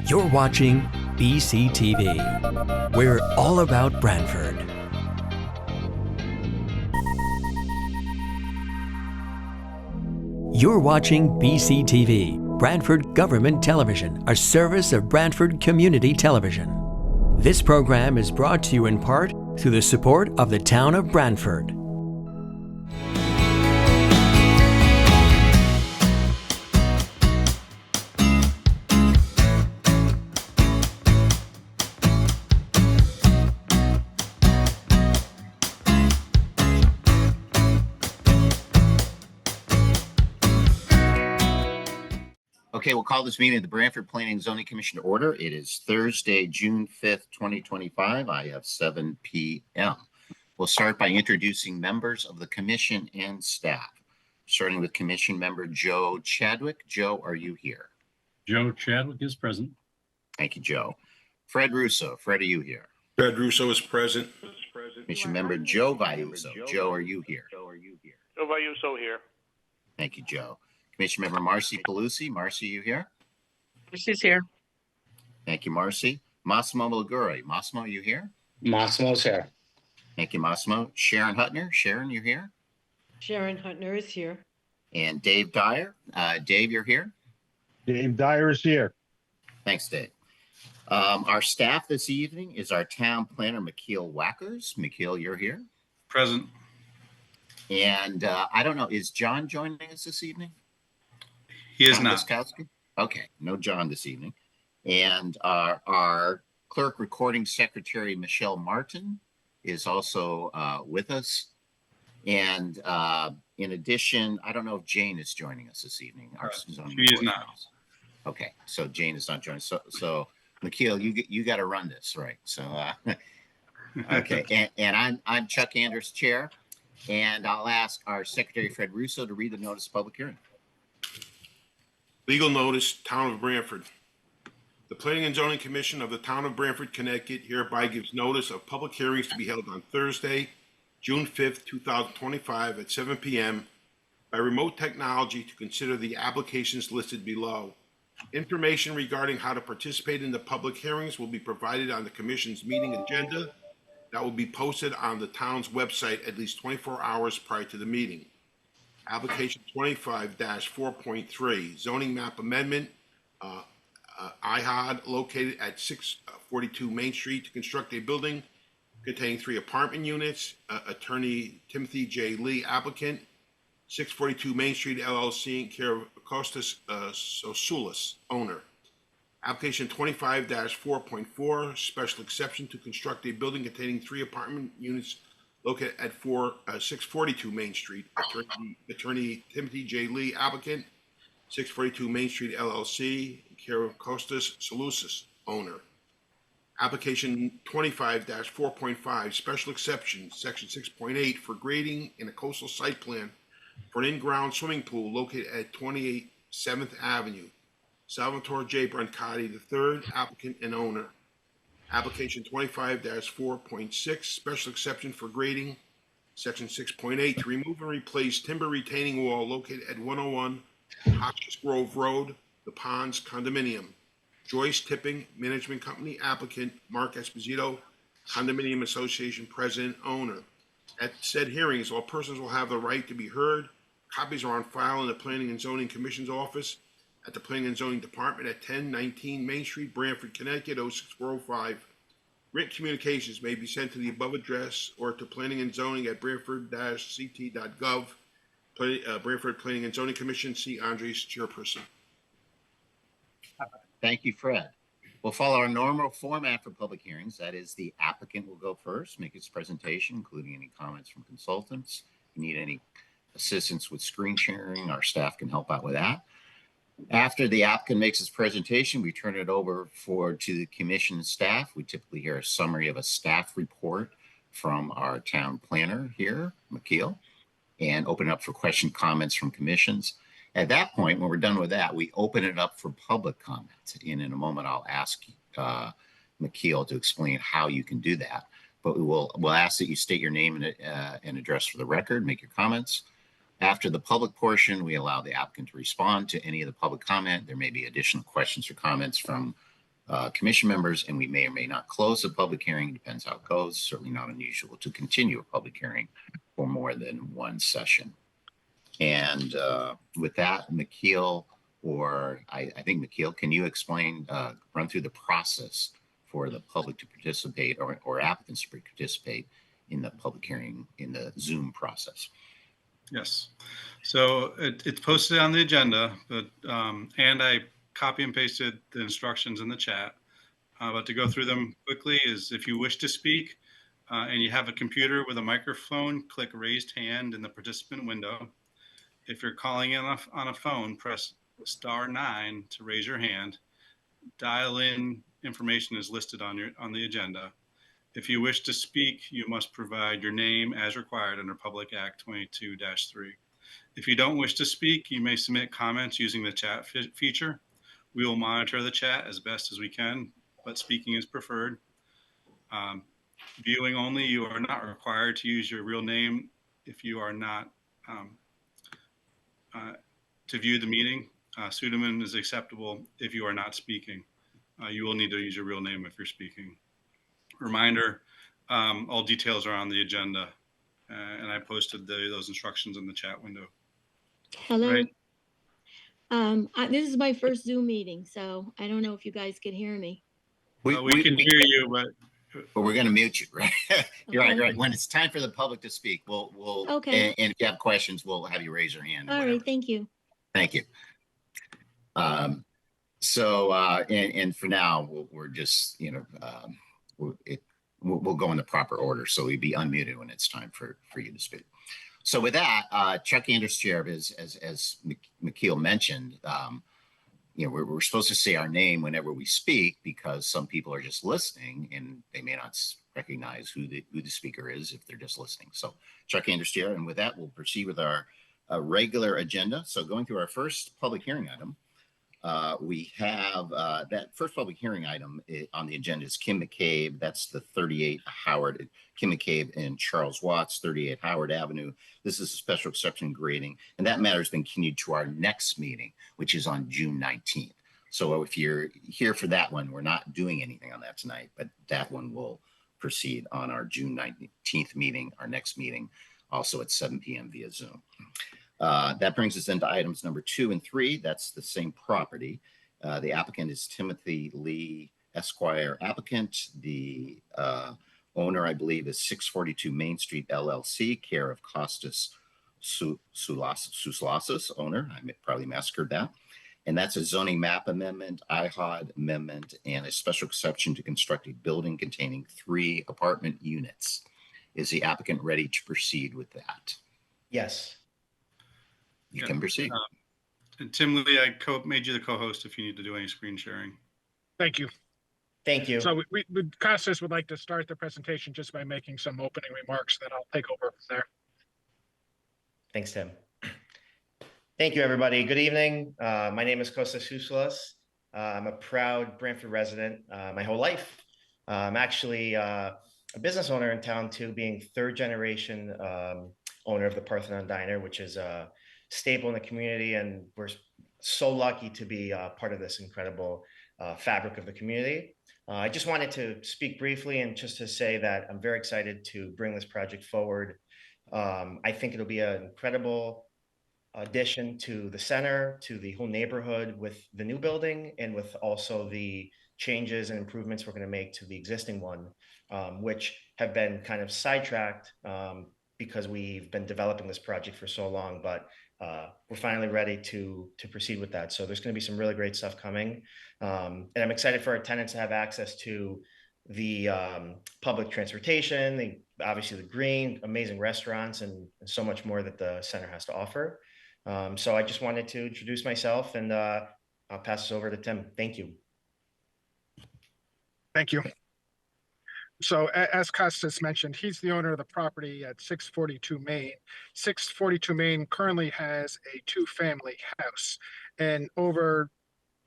You're watching BCTV. We're all about Branford. You're watching BCTV, Branford Government Television, a service of Branford Community Television. This program is brought to you in part through the support of the town of Branford. Okay, we'll call this meeting of the Branford Planning and Zoning Commission to order. It is Thursday, June 5th, 2025. I have 7 p.m. We'll start by introducing members of the commission and staff, starting with Commission Member Joe Chadwick. Joe, are you here? Joe Chadwick is present. Thank you, Joe. Fred Russo. Fred, are you here? Fred Russo is present. Commission Member Joe Viuso. Joe, are you here? Joe Viuso here. Thank you, Joe. Commission Member Marcy Pelusi. Marcy, you here? She's here. Thank you, Marcy. Massimo Malaguri. Massimo, you here? Massimo's here. Thank you, Massimo. Sharon Hutner. Sharon, you here? Sharon Hutner is here. And Dave Dyer. Dave, you're here? Dave Dyer is here. Thanks, Dave. Our staff this evening is our town planner, McKeel Wackers. McKeel, you're here? Present. And I don't know, is John joining us this evening? He is John not. Wiskowski? Okay, no John this evening. And our clerk recording secretary, Michelle Martin, is also with us. And in addition, I don't know if Jane is joining us this evening. She is not. Okay, so Jane is not joining. So McKeel, you got to run this, right? So, okay, and I'm Chuck Anders, chair. And I'll ask our secretary, Fred Russo, to read the notice of public hearing. Legal notice, Town of Branford. The Planning and Zoning Commission of the Town of Branford, Connecticut hereby gives notice of public hearings to be held on Thursday, June 5th, 2025 at 7 p.m. by remote technology to consider the applications listed below. Information regarding how to participate in the public hearings will be provided on the Commission's meeting agenda that will be posted on the town's website at least 24 hours prior to the meeting. Application 25-4.3, zoning map amendment, IHOD, located at 642 Main Street to construct a building containing 3 apartment units. Attorney Timothy J. Lee, applicant, 642 Main Street LLC, in care of Costas Sosoulis, owner. Application 25-4.4, special exception to construct a building containing 3 apartment units located at 642 Main Street. Attorney Timothy J. Lee, applicant, 642 Main Street LLC, in care of Costas Solusis, owner. Application 25-4.5, special exception, section 6.8, for grading in a coastal site plan for an in-ground swimming pool located at 28 7th Avenue. Salvatore J. Brancati III, applicant and owner. Application 25-4.6, special exception for grading, section 6.8, to remove and replace timber retaining wall located at 101 Hotchkiss Grove Road, The Ponds Condominium. Joyce Tipping Management Company, applicant, Mark Esposito, Condominium Association president, owner. At said hearings, all persons will have the right to be heard. Copies are on file in the Planning and Zoning Commission's office at the Planning and Zoning Department at 1019 Main Street, Branford, Connecticut, 06405. Written communications may be sent to the above address or to Planning and Zoning at branford-ct.gov. Branford Planning and Zoning Commission, C. Andres, chairperson. Thank you, Fred. We'll follow our normal format for public hearings. That is, the applicant will go first, make its presentation, including any comments from consultants. If you need any assistance with screen sharing, our staff can help out with that. After the applicant makes his presentation, we turn it over to the commission staff. We typically hear a summary of a staff report from our town planner here, McKeel, and open up for question comments from commissions. At that point, when we're done with that, we open it up for public comments. And in a moment, I'll ask McKeel to explain how you can do that. But we'll ask that you state your name and address for the record, make your comments. After the public portion, we allow the applicant to respond to any of the public comment. There may be additional questions or comments from commission members, and we may or may not close the public hearing. Depends how it goes. Certainly not unusual to continue a public hearing for more than one session. And with that, McKeel, or I think McKeel, can you explain, run through the process for the public to participate or applicants to participate in the public hearing in the Zoom process? Yes. So it's posted on the agenda, but and I copy and pasted the instructions in the chat. But to go through them quickly is if you wish to speak and you have a computer with a microphone, click raised hand in the participant window. If you're calling in on a phone, press *9 to raise your hand. Dial in information is listed on the agenda. If you wish to speak, you must provide your name as required under Public Act 22-3. If you don't wish to speak, you may submit comments using the chat feature. We will monitor the chat as best as we can, but speaking is preferred. Viewing only, you are not required to use your real name if you are not to view the meeting. Pseudonym is acceptable if you are not speaking. You will need to use your real name if you're speaking. Reminder, all details are on the agenda, and I posted those instructions in the chat window. Hello. Right. This is my first Zoom meeting, so I don't know if you guys can hear me. We can hear you, but we're going to mute you, right? You're Okay. right. When it's time for the public to speak, we'll Okay. And if you have questions, we'll have you raise your hand. All right. Thank you. Thank you. And for now, we're just, we'll go in the proper order. So we'd be unmuted when it's time for you to speak. So with that, Chuck Anders Chair, as McKeel mentioned, we're supposed to say our name whenever we speak because some people are just listening and they may not recognize who the speaker is if they're just listening. So Chuck Anders Chair, and with that, we'll proceed with our regular agenda. So going through our first public hearing item, we have that first public hearing item on the agenda is Kim McCabe. That's the 38 Howard, Kim McCabe and Charles Watts, 38 Howard Avenue. This is a special exception grading, and that matter has been continued to our next meeting, which is on June 19th. So if you're here for that one, we're not doing anything on that tonight, but that one will proceed on our June 19th meeting, our next meeting, also at 7 p.m. via Zoom. That brings us into items number 2 and 3. That's the same property. The applicant is Timothy Lee Esquire applicant. The owner, I believe, is 642 Main Street LLC, care of Costas Souslasas, owner. I probably massacred that. And that's a zoning map amendment, IHOD amendment, and a special exception to construct a building containing 3 apartment units. Is the applicant ready to proceed with that? Yes. You can proceed. And Tim Lee, I made you the co-host if you need to do any screen sharing. Thank you. Thank you. So Costas would like to start the presentation just by making some opening remarks, then I'll take over from there. Thanks, Tim. Thank you, everybody. Good evening. My name is Costas Souslas. I'm a proud Branford resident my whole life. I'm actually a business owner in town too, being 3rd generation owner of the Parthenon Diner, which is a staple in the community, and we're so lucky to be part of this incredible fabric of the community. I just wanted to speak briefly and just to say that I'm very excited to bring this project forward. I think it'll be an incredible addition to the center, to the whole neighborhood with the new building and with also the changes and improvements we're going to make to the existing one, which have been kind of sidetracked because we've been developing this project for so long, but we're finally ready to proceed with that. So there's going to be some really great stuff coming. And I'm excited for our tenants to have access to the public transportation, obviously the green, amazing restaurants, and so much more that the center has to offer. So I just wanted to introduce myself, and I'll pass this over to Tim. Thank you. Thank you. So as Costas mentioned, he's the owner of the property at 642 Main. 642 Main currently has a 2-family house. And over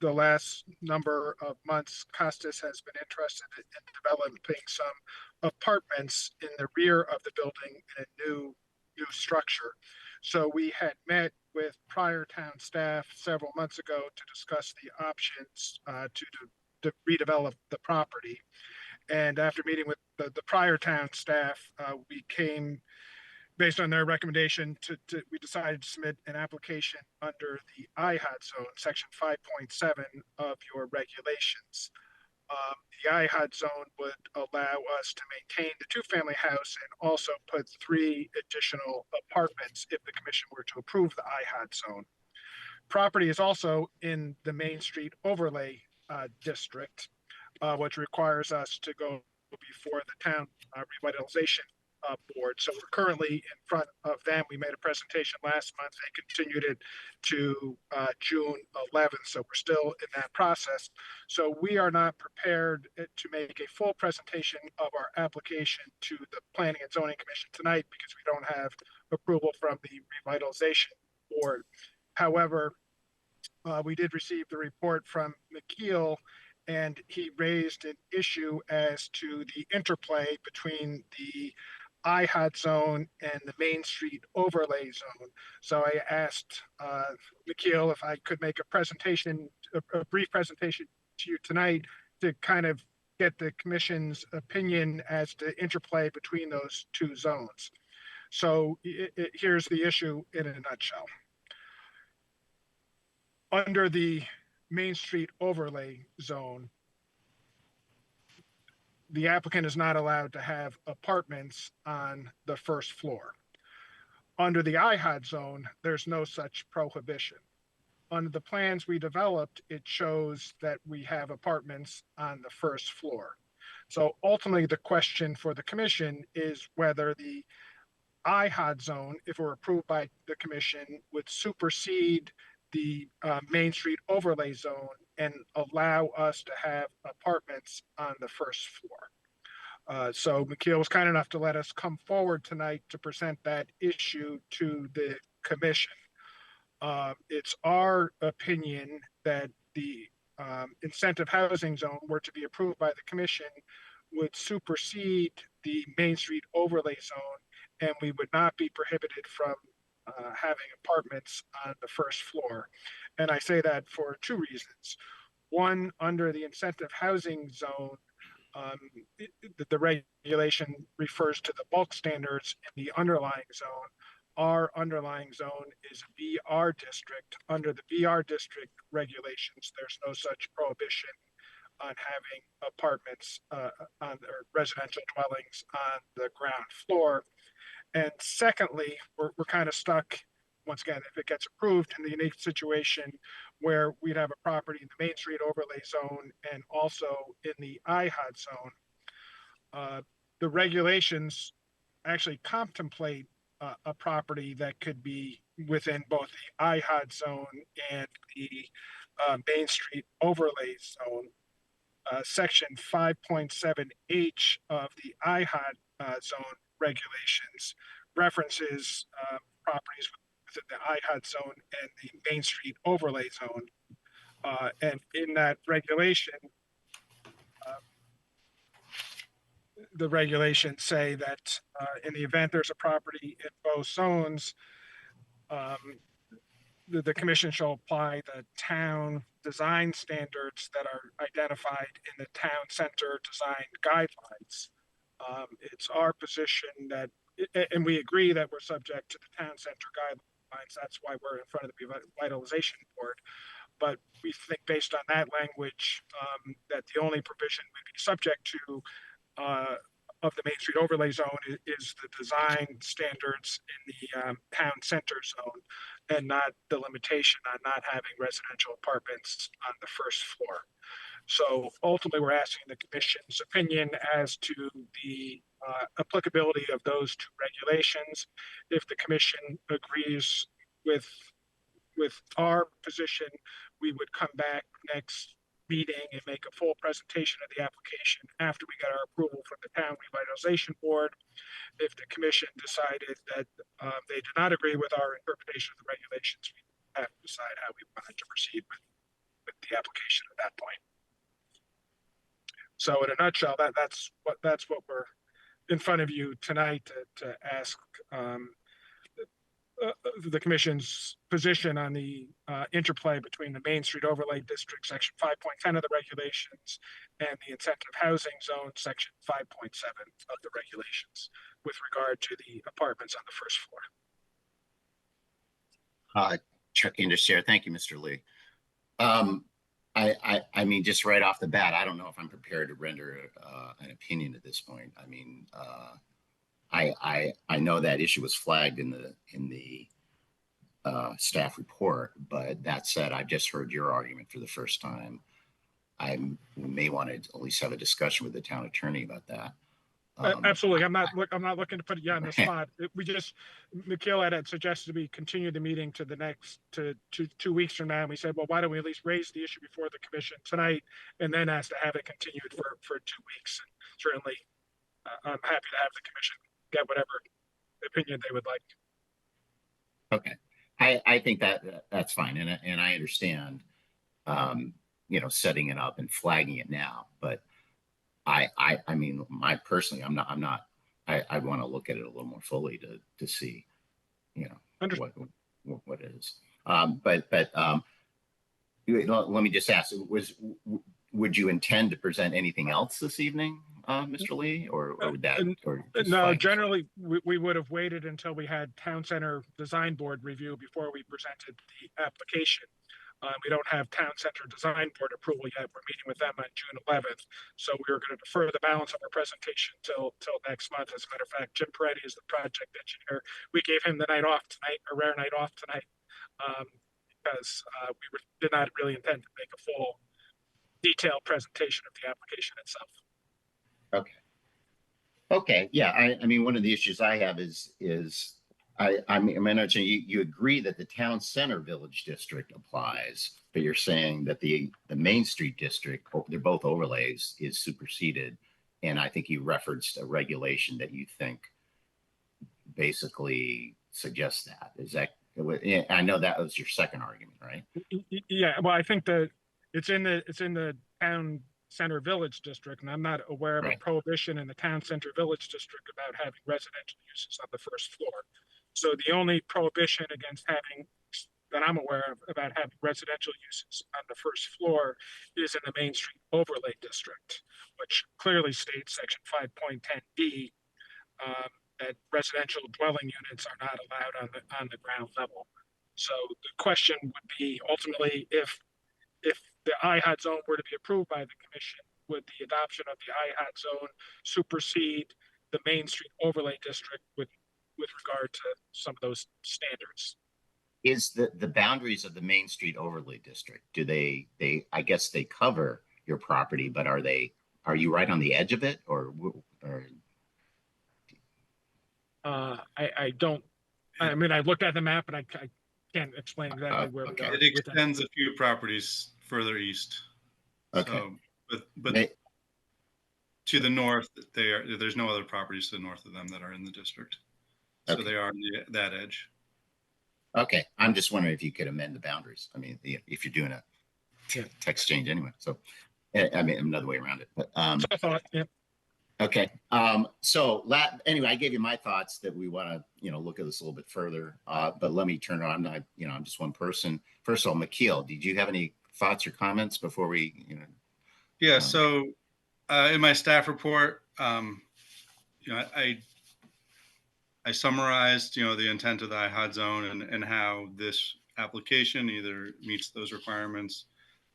the last number of months, Costas has been interested in developing some apartments in the rear of the building in a new structure. So we had met with prior town staff several months ago to discuss the options to redevelop the property. And after meeting with the prior town staff, we came, based on their recommendation, we decided to submit an application under the IHOD zone, section 5.7 of your regulations. The IHOD zone would allow us to maintain the two-family house and also put 3 additional apartments if the commission were to approve the IHOD zone. Property is also in the Main Street overlay district, which requires us to go before the town revitalization board. So we're currently in front of them. We made a presentation last month. They continued it to June 11th. So we're still in that process. So we are not prepared to make a full presentation of our application to the Planning and Zoning Commission tonight because we don't have approval from the revitalization board. However, we did receive the report from McKeel, and he raised an issue as to the interplay between the IHOD zone and the Main Street overlay zone. So I asked McKeel if I could make a presentation, a brief presentation to you tonight to kind of get the commission's opinion as to interplay between those 2 zones. So here's the issue in a nutshell. Under the Main Street overlay zone, the applicant is not allowed to have apartments on the first floor. Under the IHOD zone, there's no such prohibition. Under the plans we developed, it shows that we have apartments on the first floor. So ultimately, the question for the commission is whether the IHOD zone, if it were approved by the commission, would supersede the Main Street overlay zone and allow us to have apartments on the first floor. So McKeel was kind enough to let us come forward tonight to present that issue to the commission. It's our opinion that the incentive housing zone were to be approved by the commission would supersede the Main Street overlay zone, and we would not be prohibited from having apartments on the first floor. And I say that for 2 reasons. One, under the incentive housing zone, the regulation refers to the bulk standards in the underlying zone. Our underlying zone is a BR district. Under the BR district regulations, there's no such prohibition on having apartments or residential dwellings on the ground floor. And secondly, we're kind of stuck, once again, if it gets approved, in the unique situation where we'd have a property in the Main Street overlay zone and also in the IHOD zone. The regulations actually contemplate a property that could be within both the IHOD zone and the Main Street overlay zone. Section 5.7H of the IHOD zone regulations references properties within the IHOD zone and the Main Street overlay zone. And in that regulation, the regulations say that in the event there's a property in both zones, the commission shall apply the town design standards that are identified in the town center design guidelines. It's our position that, and we agree that we're subject to the town center guidelines. That's why we're in front of the revitalization board. But we think based on that language, that the only provision we'd be subject to of the Main Street overlay zone is the design standards in the town center zone, and not the limitation on not having residential apartments on the first floor. So ultimately, we're asking the commission's opinion as to the applicability of those 2 regulations. If the commission agrees with our position, we would come back next meeting and make a full presentation of the application after we got our approval from the town revitalization board. If the commission decided that they did not agree with our interpretation of the regulations, we have to decide how we wanted to proceed with the application at that point. So in a nutshell, that's what we're in front of you tonight to ask the commission's position on the interplay between the Main Street Overlay District, Section 5.10 of the regulations, and the incentive housing zone, Section 5.7 of the regulations, with regard to the apartments on the first floor. Chuck Chair. Thank you, Mr. Lee. I mean, just right off the bat, I don't know if I'm prepared to render an opinion at this point. I mean, I know that issue was flagged in the staff report, but that said, I've just heard your argument for the first time. I may want to at least have a discussion with the town attorney about that. Absolutely. I'm not looking to put you on the spot. Mikhail had suggested we continue the meeting to the next, to 2 weeks from now. And we said, well, why don't we at least raise the issue before the commission tonight and then ask to have it continued for 2 weeks. And certainly, I'm happy to have the commission get whatever opinion they would like. Okay. I think that's fine. And I understand, setting it up and flagging it now, but I mean, personally, I want to look at it a little more fully to see, what it is. But let me just ask, would you intend to present anything else this evening, Mr. Lee, or would that? No, generally we would have waited until we had Town Center Design Board review before we presented the application. We don't have Town Center Design Board approval yet. We're meeting with them on June 11th. So we were going to defer the balance of our presentation till next month. As a matter of fact, Jim Peretti is the project engineer. We gave him the night off tonight, a rare night off tonight, because we did not really intend to make a full detailed presentation of the application itself. Okay. Yeah. I mean, one of the issues I have is I mean, you agree that the Town Center Village District applies, but you're saying that the Main Street District, they're both overlays, is superseded. And I think you referenced a regulation that you think basically suggests that. Is that? I know that was your second argument, right? Yeah. Well, I think that it's in the Town Center Village District, and I'm not aware of a prohibition in the Town Center Village District about having residential uses on the first floor. So the only prohibition against having, that I'm aware of, about having residential uses on the first floor is in the Main Street Overlay District, which clearly states Section 5.10D that residential dwelling units are not allowed on the ground level. So the question would be ultimately, if the IHOT zone were to be approved by the commission, would the adoption of the IHOT zone supersede the Main Street Overlay District with regard to some of those standards? Is the boundaries of the Main Street Overlay District, do they I guess they cover your property, but are you right on the edge of it, or I don't, I mean, I looked at the map and I can't explain exactly where we are. It extends a few properties further east. Okay. So, but to the north, there's no other properties to the north of them that are in the district. So they are on that edge. Okay. I'm just wondering if you could amend the boundaries. I mean, if you're doing a text change anyway. So, I mean, another way around it. But I thought, yeah. Okay. So anyway, I gave you my thoughts that we want to, look at this a little bit further. But let me turn it on. I'm just one person. First of all, McKeel, did you have any thoughts or comments before we, Yeah. So in my staff report, I summarized, the intent of the IHOT zone and how this application either meets those requirements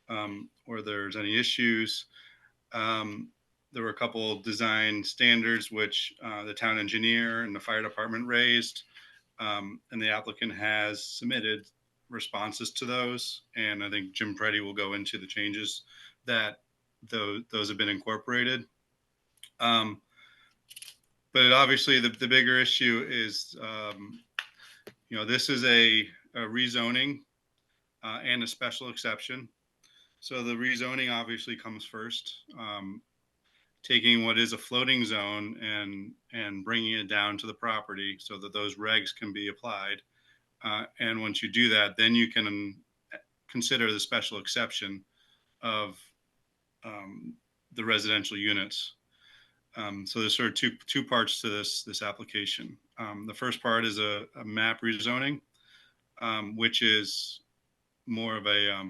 or there's any issues. There were a couple design standards which the town engineer and the fire department raised, and the applicant has submitted responses to those. And I think Jim Peretti will go into the changes that those have been incorporated. But obviously the bigger issue is, this is a rezoning and a special exception. So the rezoning obviously comes first, taking what is a floating zone and bringing it down to the property so that those regs can be applied. And once you do that, then you can consider the special exception of the residential units. So there's sort of two parts to this application. The first part is a map rezoning, which is more of a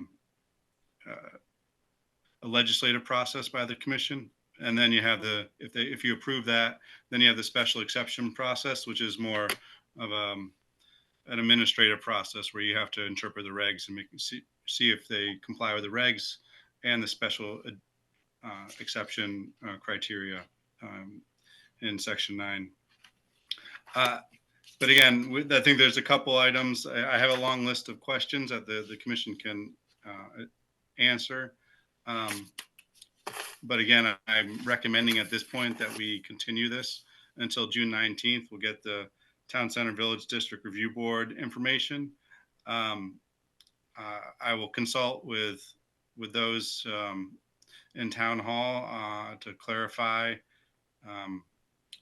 legislative process by the commission. And then you have if you approve that, then you have the special exception process, which is more of an administrative process where you have to interpret the regs and see if they comply with the regs and the special exception criteria in section 9. But again, I think there's a couple items. I have a long list of questions that the commission can answer. But again, I'm recommending at this point that we continue this until June 19th. We'll get the Town Center Village District Review Board information. I will consult with those in Town Hall to clarify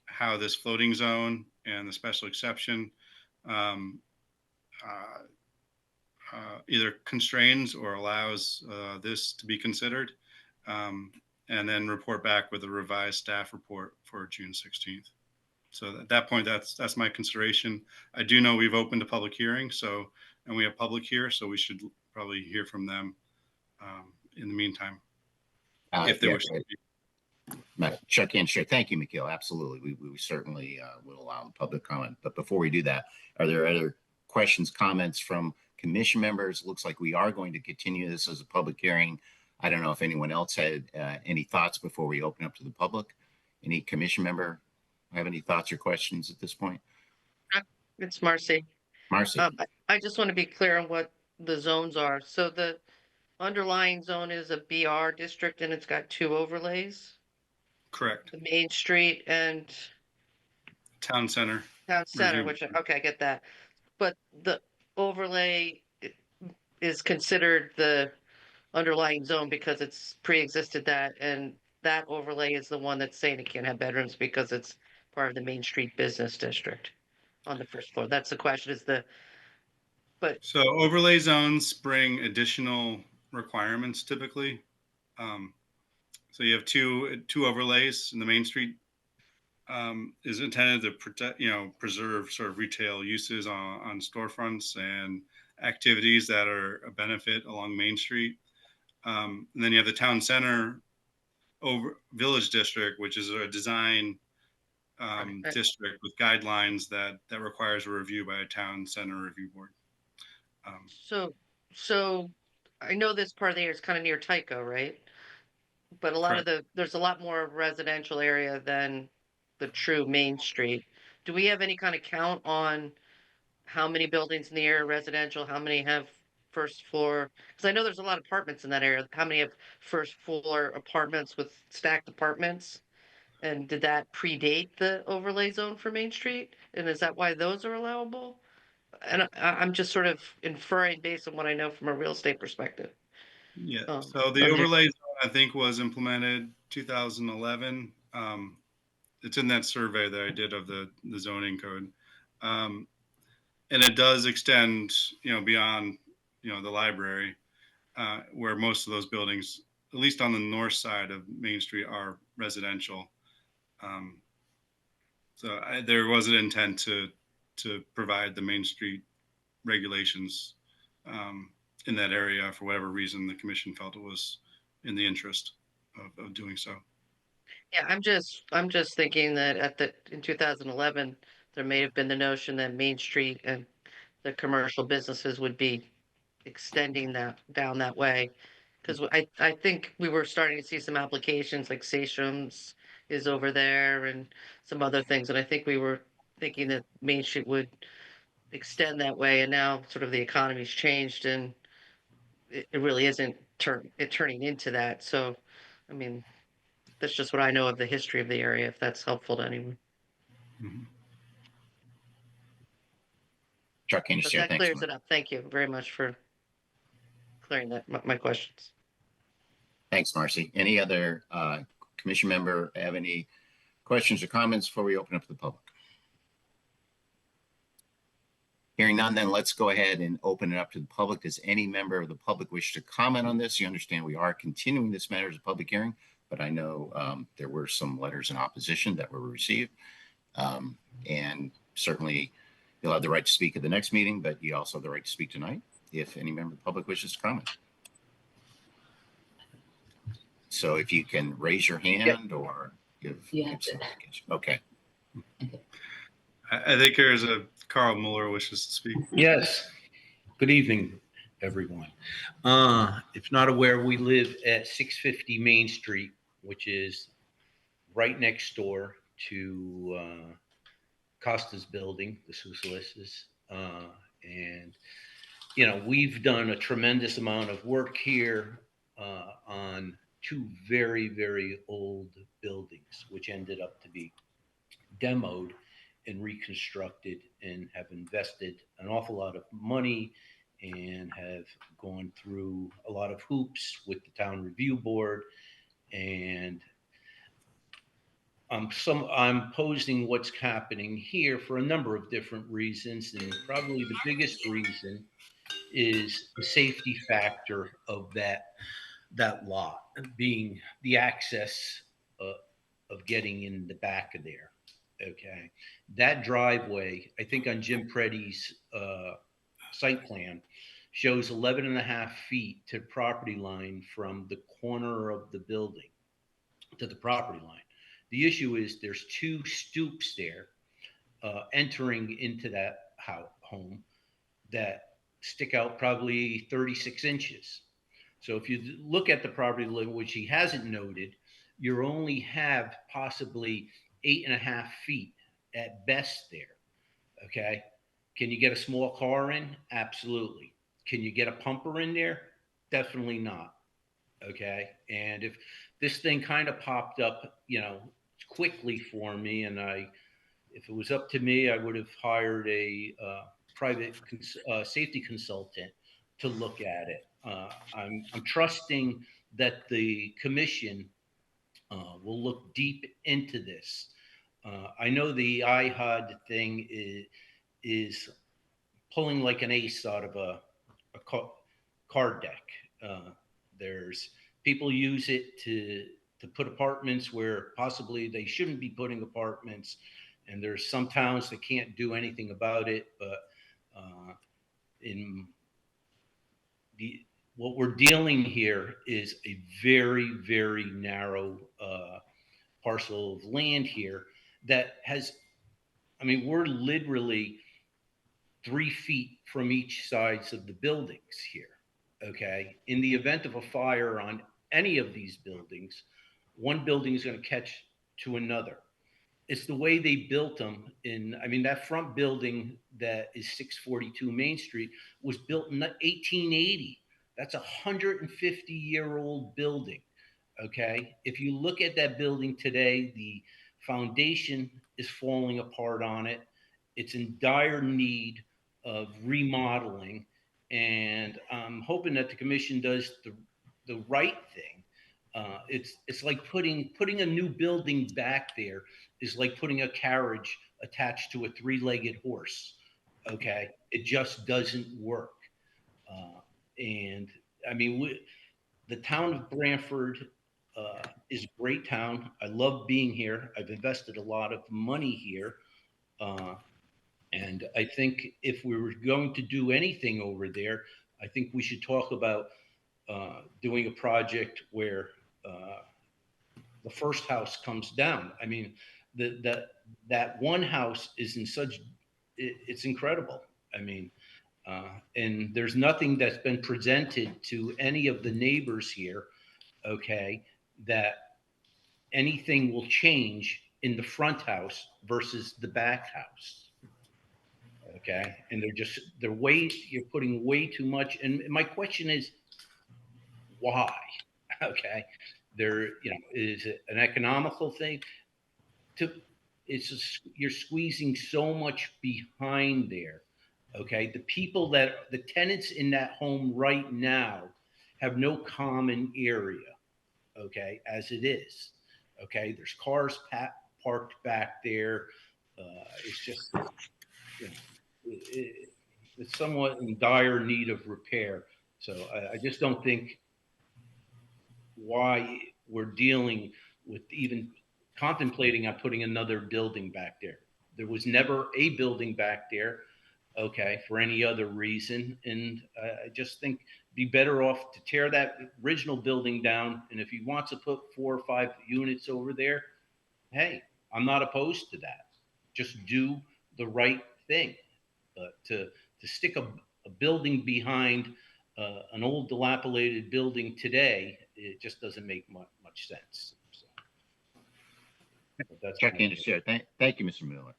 how this floating zone and the special exception either constrains or allows this to be considered, and then report back with a revised staff report for June 16th. So at that point, that's my consideration. I do know we've opened a public hearing, and we have public here, so we should probably hear from them in the meantime, if there was. Chuck in, sure. Thank you, Mikhail. Absolutely. We certainly will allow public comment. But before we do that, are there other questions, comments from commission members? Looks like we are going to continue this as a public hearing. I don't know if anyone else had any thoughts before we open up to the public. Any commission member have any thoughts or questions at this point? It's Marcy. Marcy. I just want to be clear on what the zones are. So the underlying zone is a BR district and it's got 2 overlays. Correct. The Main Street and Town Center. Town Center, Review. okay, I get that. But the overlay is considered the underlying zone because it's pre-existed that, and that overlay is the one that's saying it can't have bedrooms because it's part of the Main Street Business District on the first floor. That's the question, so overlay zones bring additional requirements typically. So you have two overlays, and the Main Street is intended to protect, preserve sort of retail uses on storefronts and activities that are a benefit along Main Street. And then you have the Town Center Village District, which is a design district with guidelines that requires a review by a Town Center Review Board. So I know this part of the area is kind of near Tyco, right? But a lot of there's a lot more residential area than the true Main Street. Do we have any kind of count on how many buildings in the area are residential? How many have first floor? Because I know there's a lot of apartments in that area. How many have first floor apartments with stacked apartments? And did that predate the overlay zone for Main Street? And is that why those are allowable? And I'm just sort of inferring based on what I know from a real estate perspective. Yeah. So the overlay zone, I think, was implemented 2011. It's in that survey that I did of the zoning code, and it does extend, beyond, the library, where most of those buildings, at least on the north side of Main Street, are residential. So there was an intent to provide the Main Street regulations in that area. For whatever reason, the commission felt it was in the interest of doing so. Yeah, I'm just thinking that in 2011, there may have been the notion that Main Street and the commercial businesses would be extending that down that way. Because I think we were starting to see some applications like Sachem's is over there and some other things. And I think we were thinking that Main Street would extend that way. And now sort of the economy's changed and it really isn't turning into that. So, I mean, that's just what I know of the history of the area, if that's helpful to anyone. Mm-hmm. Chuck, So that clears it up. Thank you very much for clearing that my questions. Thanks, Marcy. Any other commission member have any questions or comments before we open up to the public? Hearing none, then let's go ahead and open it up to the public. Does any member of the public wish to comment on this? You understand we are continuing this matter as a public hearing, but I know there were some letters in opposition that were received. And certainly you'll have the right to speak at the next meeting, but you also have the right to speak tonight if any member of the public wishes to comment. So if you can raise your hand or give some indication. Okay. I think there's a Carl Mueller wishes to speak. Yes. Good evening, everyone. If not aware, we live at 650 Main Street, which is right next door to Costa's building, the Sousalis's. And, you know, we've done a tremendous amount of work here on two very, very old buildings, which ended up to be demoed and reconstructed, and have invested an awful lot of money and have gone through a lot of hoops with the town review board. And I'm posing what's happening here for a number of different reasons, and probably the biggest reason is the safety factor of that lot being the access of getting in the back of there. Okay, that driveway, I think on Jim Preddy's site plan, shows 11 and a half feet to property line from the corner of the building to the property line. The issue is there's two stoops there entering into that home that stick out probably 36 inches. So if you look at the property line, which he hasn't noted, you only have possibly 8.5 feet at best there. Okay. Can you get a small car in? Absolutely. Can you get a pumper in there? Definitely not. Okay. And if this thing kind of popped up, you know, quickly for me, and if it was up to me, I would have hired a private safety consultant to look at it. I'm trusting that the commission will look deep into this. I know the IHUD thing is pulling like an ace out of a card deck. There's people use it to put apartments where possibly they shouldn't be putting apartments, and there's some towns that can't do anything about it. But what we're dealing here is a very, very narrow parcel of land here that has, I mean, we're literally 3 feet from each sides of the buildings here. Okay. In the event of a fire on any of these buildings, one building is going to catch to another. It's the way they built them. I mean, that front building that is 642 Main Street was built in 1880. That's a 150-year-old building. Okay. If you look at that building today, the foundation is falling apart on it. It's in dire need of remodeling. And I'm hoping that the commission does the right thing. It's like putting a new building back there is like putting a carriage attached to a 3-legged horse. Okay. It just doesn't work. And I mean, the town of Branford is a great town. I love being here. I've invested a lot of money here. And I think if we were going to do anything over there, I think we should talk about doing a project where the first house comes down. I mean, that one house is in such, it's incredible. I mean, and there's nothing that's been presented to any of the neighbors here, okay, that anything will change in the front house versus the back house. Okay. And you're putting way too much. And my question is, why? Okay. Is it an economical thing? You're squeezing so much behind there. Okay. The tenants in that home right now have no common area. Okay. As it is. Okay. There's cars parked back there. It's just, you know, it's somewhat in dire need of repair. So I just don't think why we're dealing with even contemplating on putting another building back there. There was never a building back there, okay, for any other reason. And I just think it'd be better off to tear that original building down. And if he wants to put 4 or 5 units over there, hey, I'm not opposed to that. Just do the right thing. But to stick a building behind an old dilapidated building today, it just doesn't make much sense. So, but that's Check in to share. Thank you, Mr. Miller.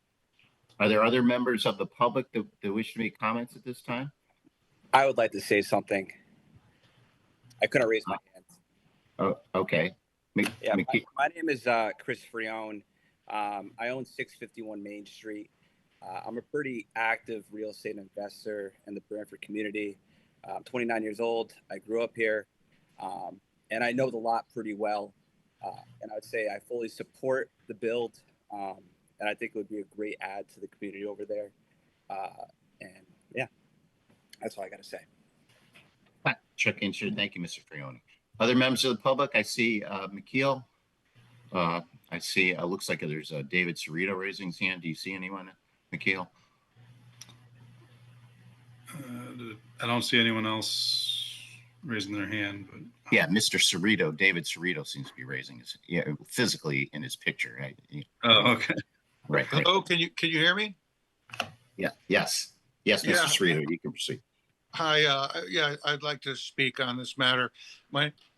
Are there other members of the public that wish to make comments at this time? I would like to say something. I couldn't raise my hand. Oh, okay. Yeah, my name is Chris Frione. I own 651 Main Street. I'm a pretty active real estate investor in the Branford community. I'm 29 years old. I grew up here, and I know the lot pretty well. And I would say I fully support the build, and I think it would be a great add to the community over there. And yeah, that's all I got to say. Check in, sure. Thank you, Mr. Frione. Other members of the public, I see McKeel. I see, looks like there's David Cerrito raising his hand. Do you see anyone, McKeel? I don't see anyone else raising their hand. But yeah, Mr. Cerrito, David Cerrito seems to be raising his, physically in his picture. Right? Oh, okay. Right. Hello, can you hear me? Yeah. Yes, Mr. Cerrito, you can proceed. Hi, I'd like to speak on this matter.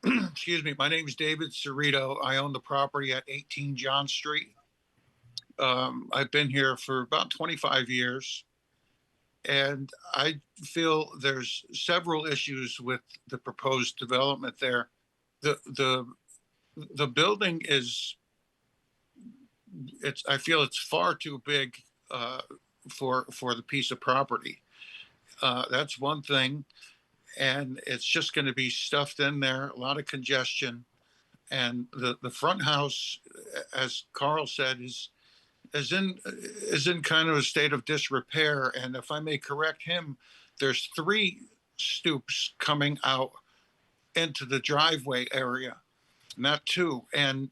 Excuse me, my name is David Cerrito. I own the property at 18 John Street. I've been here for about 25 years, and I feel there's several issues with the proposed development there. The building I feel it's far too big for the piece of property. That's one thing. And it's just going to be stuffed in there, a lot of congestion. And the front house, as Carl said, is in kind of a state of disrepair. And if I may correct him, there's 3 stoops coming out into the driveway area, not 2. And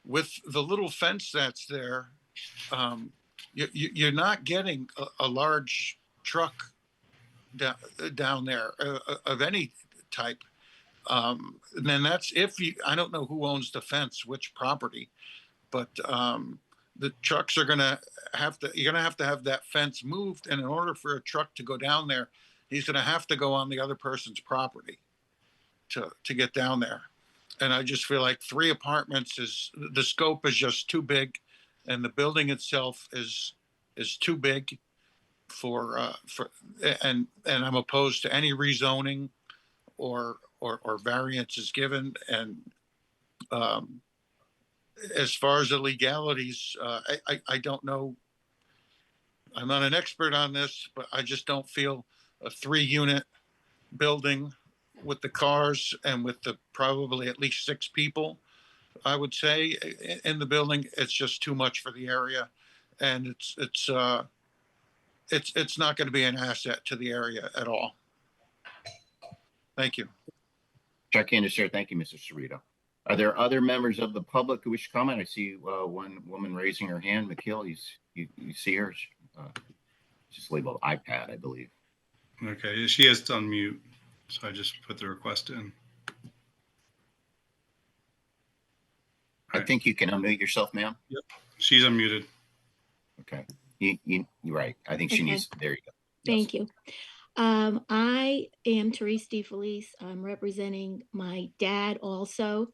with the little fence that's there, you're not getting a large truck down there of any type. And then that's I don't know who owns the fence, which property, but the trucks are you're gonna have to have that fence moved. And in order for a truck to go down there, he's gonna have to go on the other person's property to get down there. And I just feel like 3 apartments the scope is just too big, and the building itself is too big and I'm opposed to any rezoning or variances given. And as far as the legalities, I don't know. I'm not an expert on this, but I just don't feel a 3-unit building with the cars and with the probably at least 6 people, I would say, in the building. It's just too much for the area, and it's not going to be an asset to the area at all. Thank you. Chuck Anderson, thank you, Mr. Cerrito. Are there other members of the public who wish to comment? I see one woman raising her hand. McKeel, you see her? Just labeled iPad, I believe. Okay, she has to unmute, so I just put the request in. I think you can unmute yourself, ma'am. Yep, she's unmuted. Okay. You're right. I think she needs. There you go. Thank you. I am Therese DeFelice. I'm representing my dad also,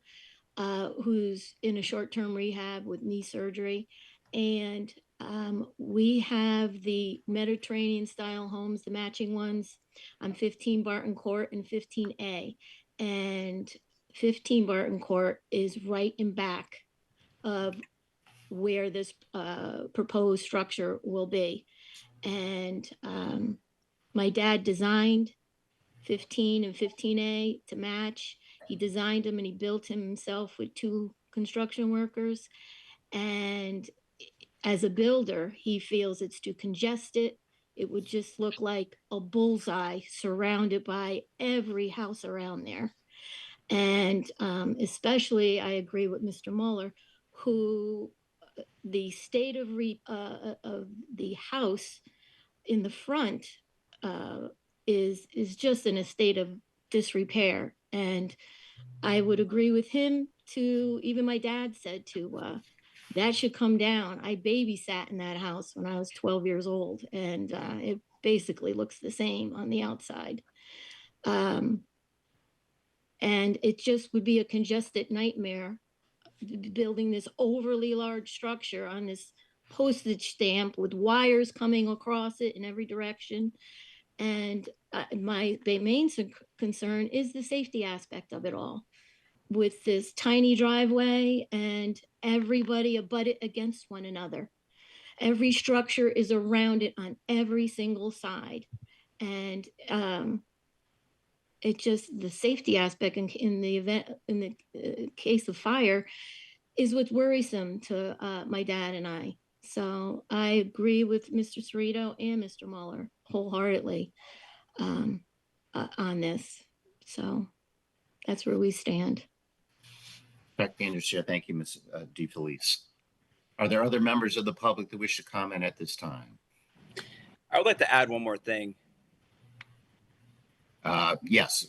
who's in a short-term rehab with knee surgery. And we have the Mediterranean style homes, the matching ones, on 15 Barton Court and 15A. And 15 Barton Court is right in back of where this proposed structure will be. And my dad designed 15 and 15A to match. He designed them and he built them himself with 2 construction workers. And as a builder, he feels it's too congested. It would just look like a bullseye surrounded by every house around there. And especially, I agree with Mr. Mueller, who the state of the house in the front is just in a state of disrepair. And I would agree with him to, even my dad said to, that should come down. I babysat in that house when I was 12 years old, and it basically looks the same on the outside. And it just would be a congested nightmare building this overly large structure on this postage stamp with wires coming across it in every direction. And my main concern is the safety aspect of it all, with this tiny driveway and everybody abutted against one another. Every structure is around it on every single side. And it just, the safety aspect in the event, in the case of fire, is what's worrisome to my dad and I. So I agree with Mr. Cerrito and Mr. Mueller wholeheartedly on this. So that's where we stand. Dr. Anderson, thank you, Ms. DeFelice. Are there other members of the public that wish to comment at this time? I would like to add one more thing. Yes,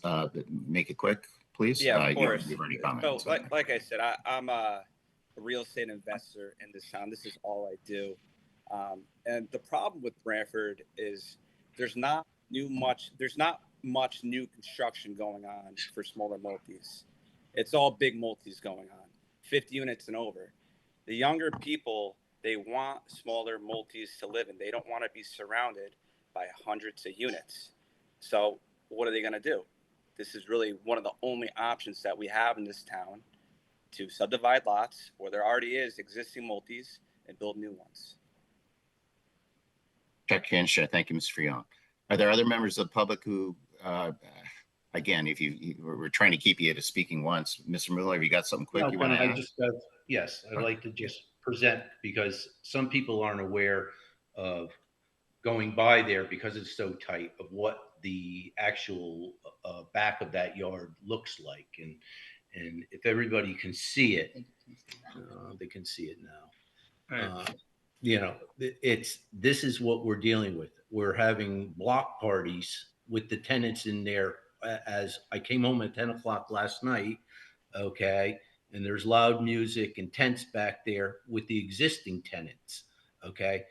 make it quick, please. Yeah, of course. You've already commented. So, like I said, I'm a real estate investor in this town. This is all I do. And the problem with Branford is there's not much new construction going on for smaller multis. It's all big multis going on, 50 units and over. The younger people, they want smaller multis to live in. They don't want to be surrounded by hundreds of units. So what are they going to do? This is really one of the only options that we have in this town to subdivide lots where there already is existing multis and build new ones. Dr. Hanshaw, thank you, Mr. Frion. Are there other members of the public who, again, if we're trying to keep you to speaking once, Mr. Mueller, have you got something quick you want to add? Yes, I'd like to just present, because some people aren't aware of going by there because it's so tight, of what the actual back of that yard looks like. And if everybody can see it, they can see it now. This is what we're dealing with. We're having block parties with the tenants in there. As I came home at 10 o'clock last night, okay, and there's loud music and tents back there with the existing tenants, okay.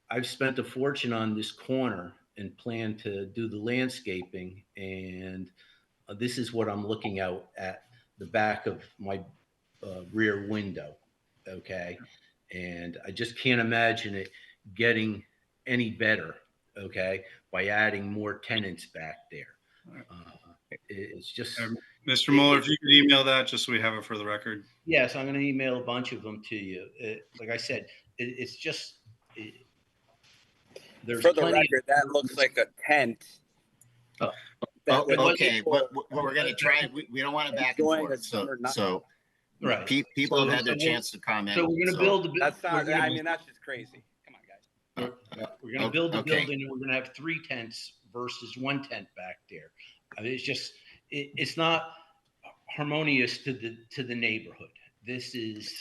I've spent a fortune on this corner and plan to do the landscaping, and this is what I'm looking out at the back of my rear window, okay. And I just can't imagine it getting any better, okay, by adding more tenants back there. It's just... Mr. Mueller, if you could email that just so we have it for the record. Yes, I'm going to email a bunch of them to you. Like I said, it's just... there's for the record, that looks like a tent. Okay, what we're going to try, we don't want to back and forth. So right. People have had their chance to comment. So we're going to build. That's not. I mean, that's just crazy. Come on, guys. We're going to build a building, and we're going to have 3 tents versus 1 tent back there. I mean, it's just, it's not harmonious to the neighborhood. This is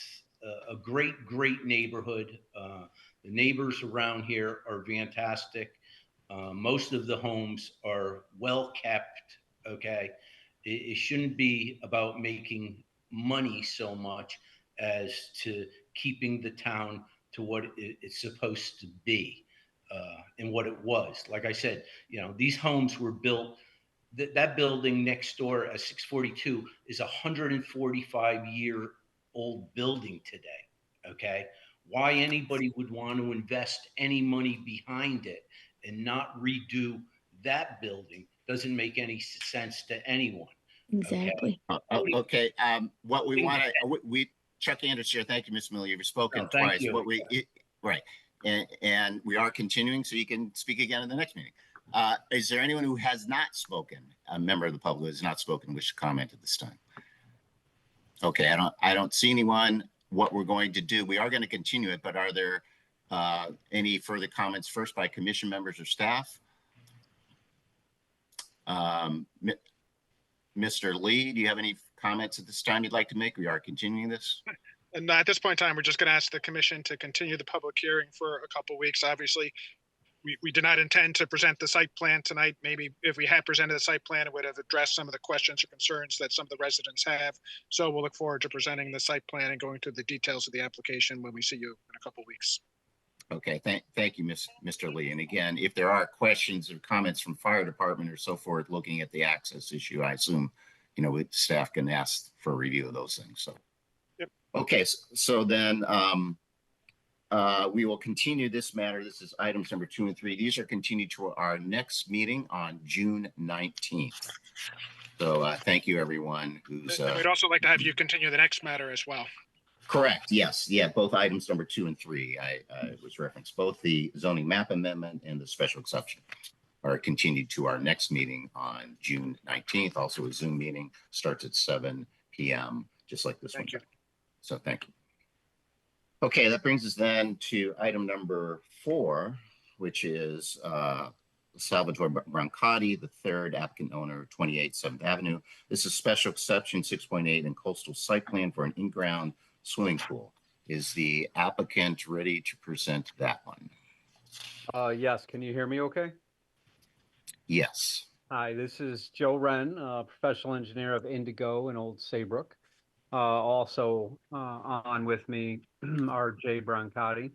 a great neighborhood. The neighbors around here are fantastic. Most of the homes are well kept. Okay, it shouldn't be about making money so much as to keeping the town to what it's supposed to be and what it was. Like I said, these homes were built. That building next door at 642 is a 145-year-old building today. Okay, why anybody would want to invest any money behind it and not redo that building doesn't make any sense to anyone. Exactly. Okay. What we want to, Chuck Anderson, thank you, Ms. Miller. You've spoken twice. You. Right. And we are continuing, so you can speak again in the next meeting. Is there anyone who has not spoken, a member of the public who has not spoken, wish to comment at this time? Okay. I don't see anyone. What we're going to do, we are going to continue it, but are there any further comments first by commission members or staff? Mr. Lee, do you have any comments at this time you'd like to make? We are continuing this. And at this point in time, we're just going to ask the commission to continue the public hearing for a couple weeks. Obviously, we did not intend to present the site plan tonight. Maybe if we had presented the site plan, it would have addressed some of the questions or concerns that some of the residents have. So we'll look forward to presenting the site plan and going through the details of the application when we see you in a couple weeks. Okay, thank you, Mr. Lee. And again, if there are questions or comments from fire department or so forth, looking at the access issue, I assume, staff can ask for a review of those things. So, yep. Okay, so then we will continue this matter. This is items number 2 and 3. These are continued to our next meeting on June 19th. So thank you, everyone who's. We'd also like to have you continue the next matter as well. Correct. Yes. Yeah. Both items number 2 and 3. I was referenced. Both the zoning map amendment and the special exception are continued to our next meeting on June 19th. Also, a Zoom meeting starts at 7 p.m. just like this one. Thank you. So thank you. Okay, that brings us then to item number 4, which is Salvatore Brancati, the third applicant owner, 28 7th Avenue. This is special exception 6.8 and coastal site plan for an in-ground swimming pool. Is the applicant ready to present that one? Yes. Can you hear me okay? Yes. Hi, this is Joe Wren, professional engineer of Indigo in Old Saybrook. Also on with me are Jay Brancati.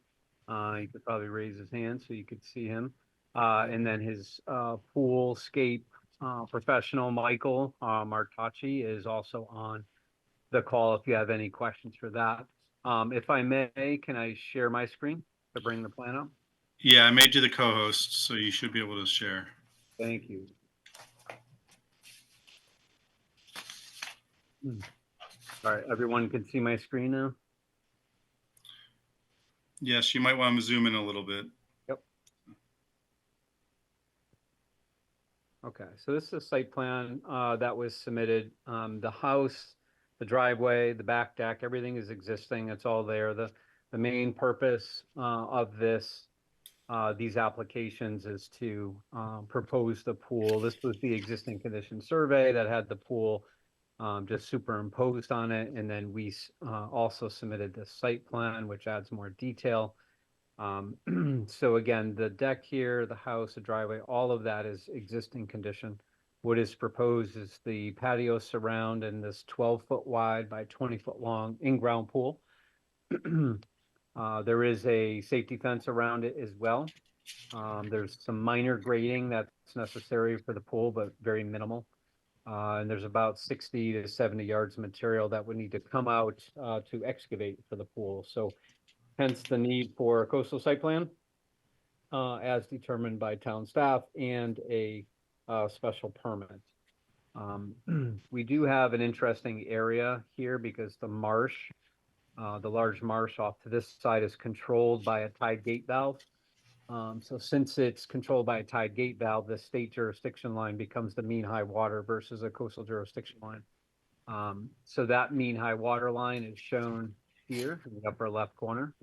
He could probably raise his hand so you could see him. And then his poolscape professional, Michael Martacci, is also on the call if you have any questions for that. If I may, can I share my screen to bring the plan up? Yeah, I made you the co-host, so you should be able to share. Thank you. All right, everyone can see my screen now? Yes, you might want to zoom in a little bit. Yep. Okay, so this is a site plan that was submitted. The house, the driveway, the back deck, everything is existing. It's all there. The main purpose of these applications is to propose the pool. This was the existing condition survey that had the pool just superimposed on it. And then we also submitted the site plan, which adds more detail. So again, the deck here, the house, the driveway, all of that is existing condition. What is proposed is the patio surround and this 12-foot wide by 20-foot long in-ground pool. There is a safety fence around it as well. There's some minor grading that's necessary for the pool, but very minimal. And there's about 60 to 70 yards of material that would need to come out to excavate for the pool. So hence the need for a coastal site plan as determined by town staff and a special permit. We do have an interesting area here because the marsh, the large marsh off to this side, is controlled by a tide gate valve. So since it's controlled by a tide gate valve, the state jurisdiction line becomes the mean high water versus a coastal jurisdiction line. So that mean high water line is shown here in the upper left corner.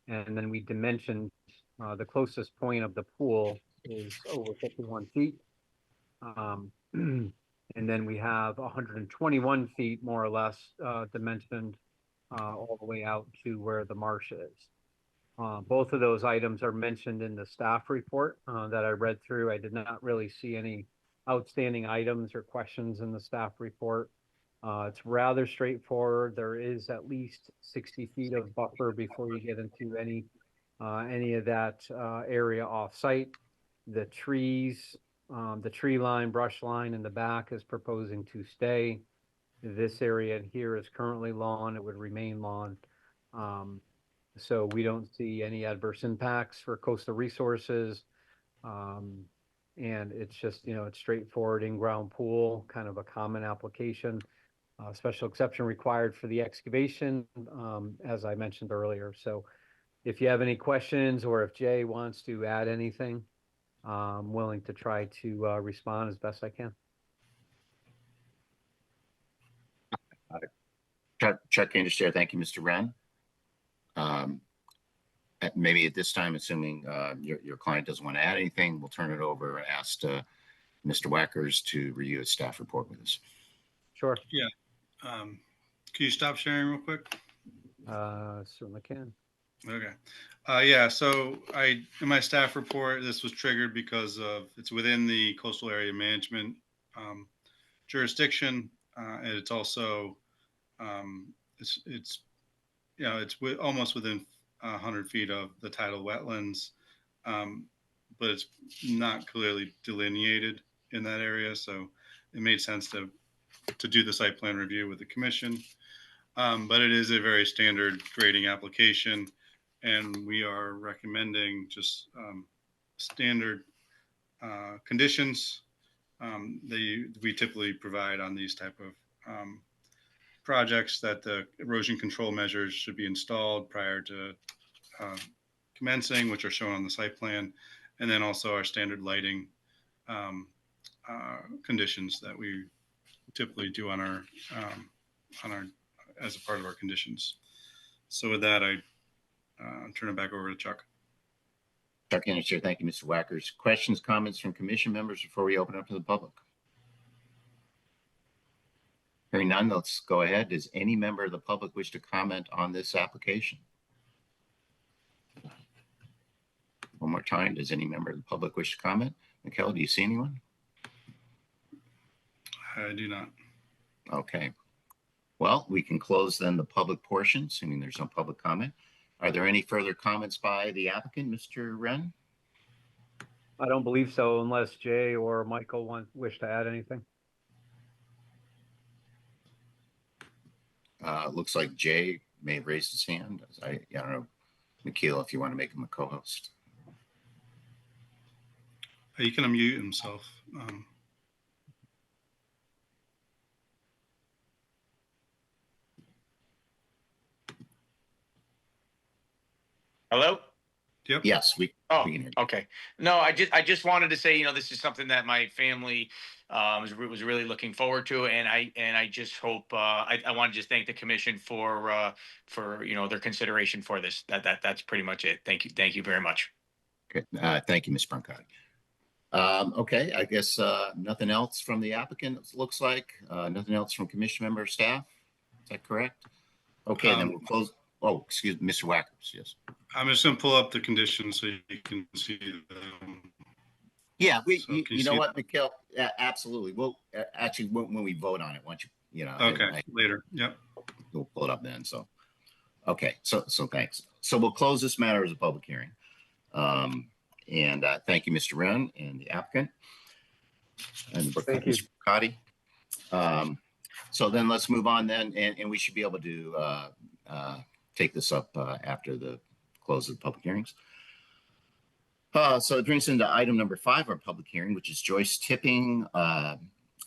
And then we dimensioned the closest point of the pool is over 51 feet. And then we have 121 feet more or less dimensioned all the way out to where the marsh is. Both of those items are mentioned in the staff report that I read through. I did not really see any outstanding items or questions in the staff report. It's rather straightforward. There is at least 60 feet of buffer before you get into any of that area off-site. The trees, the tree line, brush line in the back is proposing to stay. This area here is currently lawn. It would remain lawn. So we don't see any adverse impacts for coastal resources. And it's just, it's straightforward in-ground pool, kind of a common application. Special exception required for the excavation, as I mentioned earlier. So if you have any questions or if Jay wants to add anything, I'm willing to try to respond as best I can. Chuck Anderson, thank you, Mr. Wren. Maybe at this time, assuming your client doesn't want to add anything, we'll turn it over and ask Mr. Wackers to review his staff report with us. Sure. Yeah. Can you stop sharing real quick? Certainly can. Okay. Yeah, so in my staff report, this was triggered because of it's within the coastal area management jurisdiction, and it's also it's almost within 100 feet of the tidal wetlands, but it's not clearly delineated in that area, so it made sense to do the site plan review with the commission. But it is a very standard grading application, and we are recommending just standard conditions we typically provide on these type of projects, that the erosion control measures should be installed prior to commencing, which are shown on the site plan, and then also our standard lighting conditions that we typically do on our as a part of our conditions. So with that, I turn it back over to Chuck. Chuck Anderson, thank you, Mr. Wackers. Questions, comments from commission members before we open up to the public? Hearing none, let's go ahead. Does any member of the public wish to comment on this application? One more time, does any member of the public wish to comment? Mikkel, do you see anyone? I do not. Okay. Well, we can close then the public portion, assuming there's no public comment. Are there any further comments by the applicant, Mr. Wren? I don't believe so, unless Jay or Michael wish to add anything. Looks like Jay may have raised his hand. I don't know, Nikhil, if you want to make him a co-host. He can unmute himself. Hello? Yep. Yes, we can hear you. Okay. No, I just wanted to say, this is something that my family was really looking forward to, and I just hope I want to just thank the commission for their consideration for this. That's pretty much it. Thank you very much. Okay. Thank you, Ms. Branford. Okay, I guess nothing else from the applicant. It looks like nothing else from commission member or staff. Is that correct? Okay, then we'll close. Oh, excuse me, Mr. Wackers. Yes. I'm just going to pull up the conditions so you can see them. Yeah, you know what, Mikhail? Absolutely. Well, actually, when we vote on it, once Okay, later. Yep. We'll pull it up then. So, okay. So thanks. So we'll close this matter as a public hearing. And thank you, Mr. Wren and the applicant. And thank you, Mr. Bricati. So then let's move on then, and we should be able to take this up after the close of the public hearings. So it brings into item number 5 of our public hearing, which is Joyce Tipping, a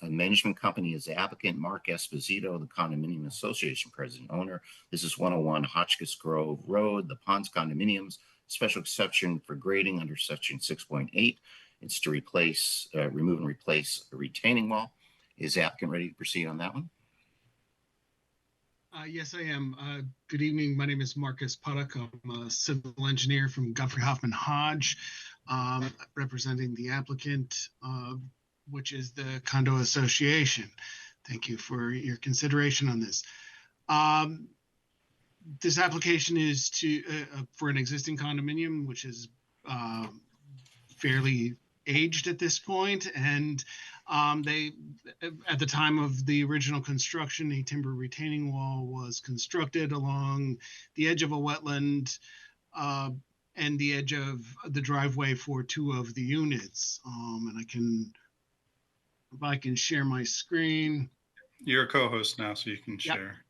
management company, is the applicant, Mark Esposito, the condominium association president owner. This is 101 Hotchkiss Grove Road, the Ponds condominiums, special exception for grading under section 6.8. It's to remove and replace a retaining wall. Is the applicant ready to proceed on that one? Yes, I am. Good evening. My name is Marcus Puttock. I'm a civil engineer from Godfrey Hoffman Hodge, representing the applicant, which is the condo association. Thank you for your consideration on this. This application is for an existing condominium, which is fairly aged at this point, and they, at the time of the original construction, a timber retaining wall was constructed along the edge of a wetland and the edge of the driveway for 2 of the units. And if I can share my screen. You're a co-host now, so you can share.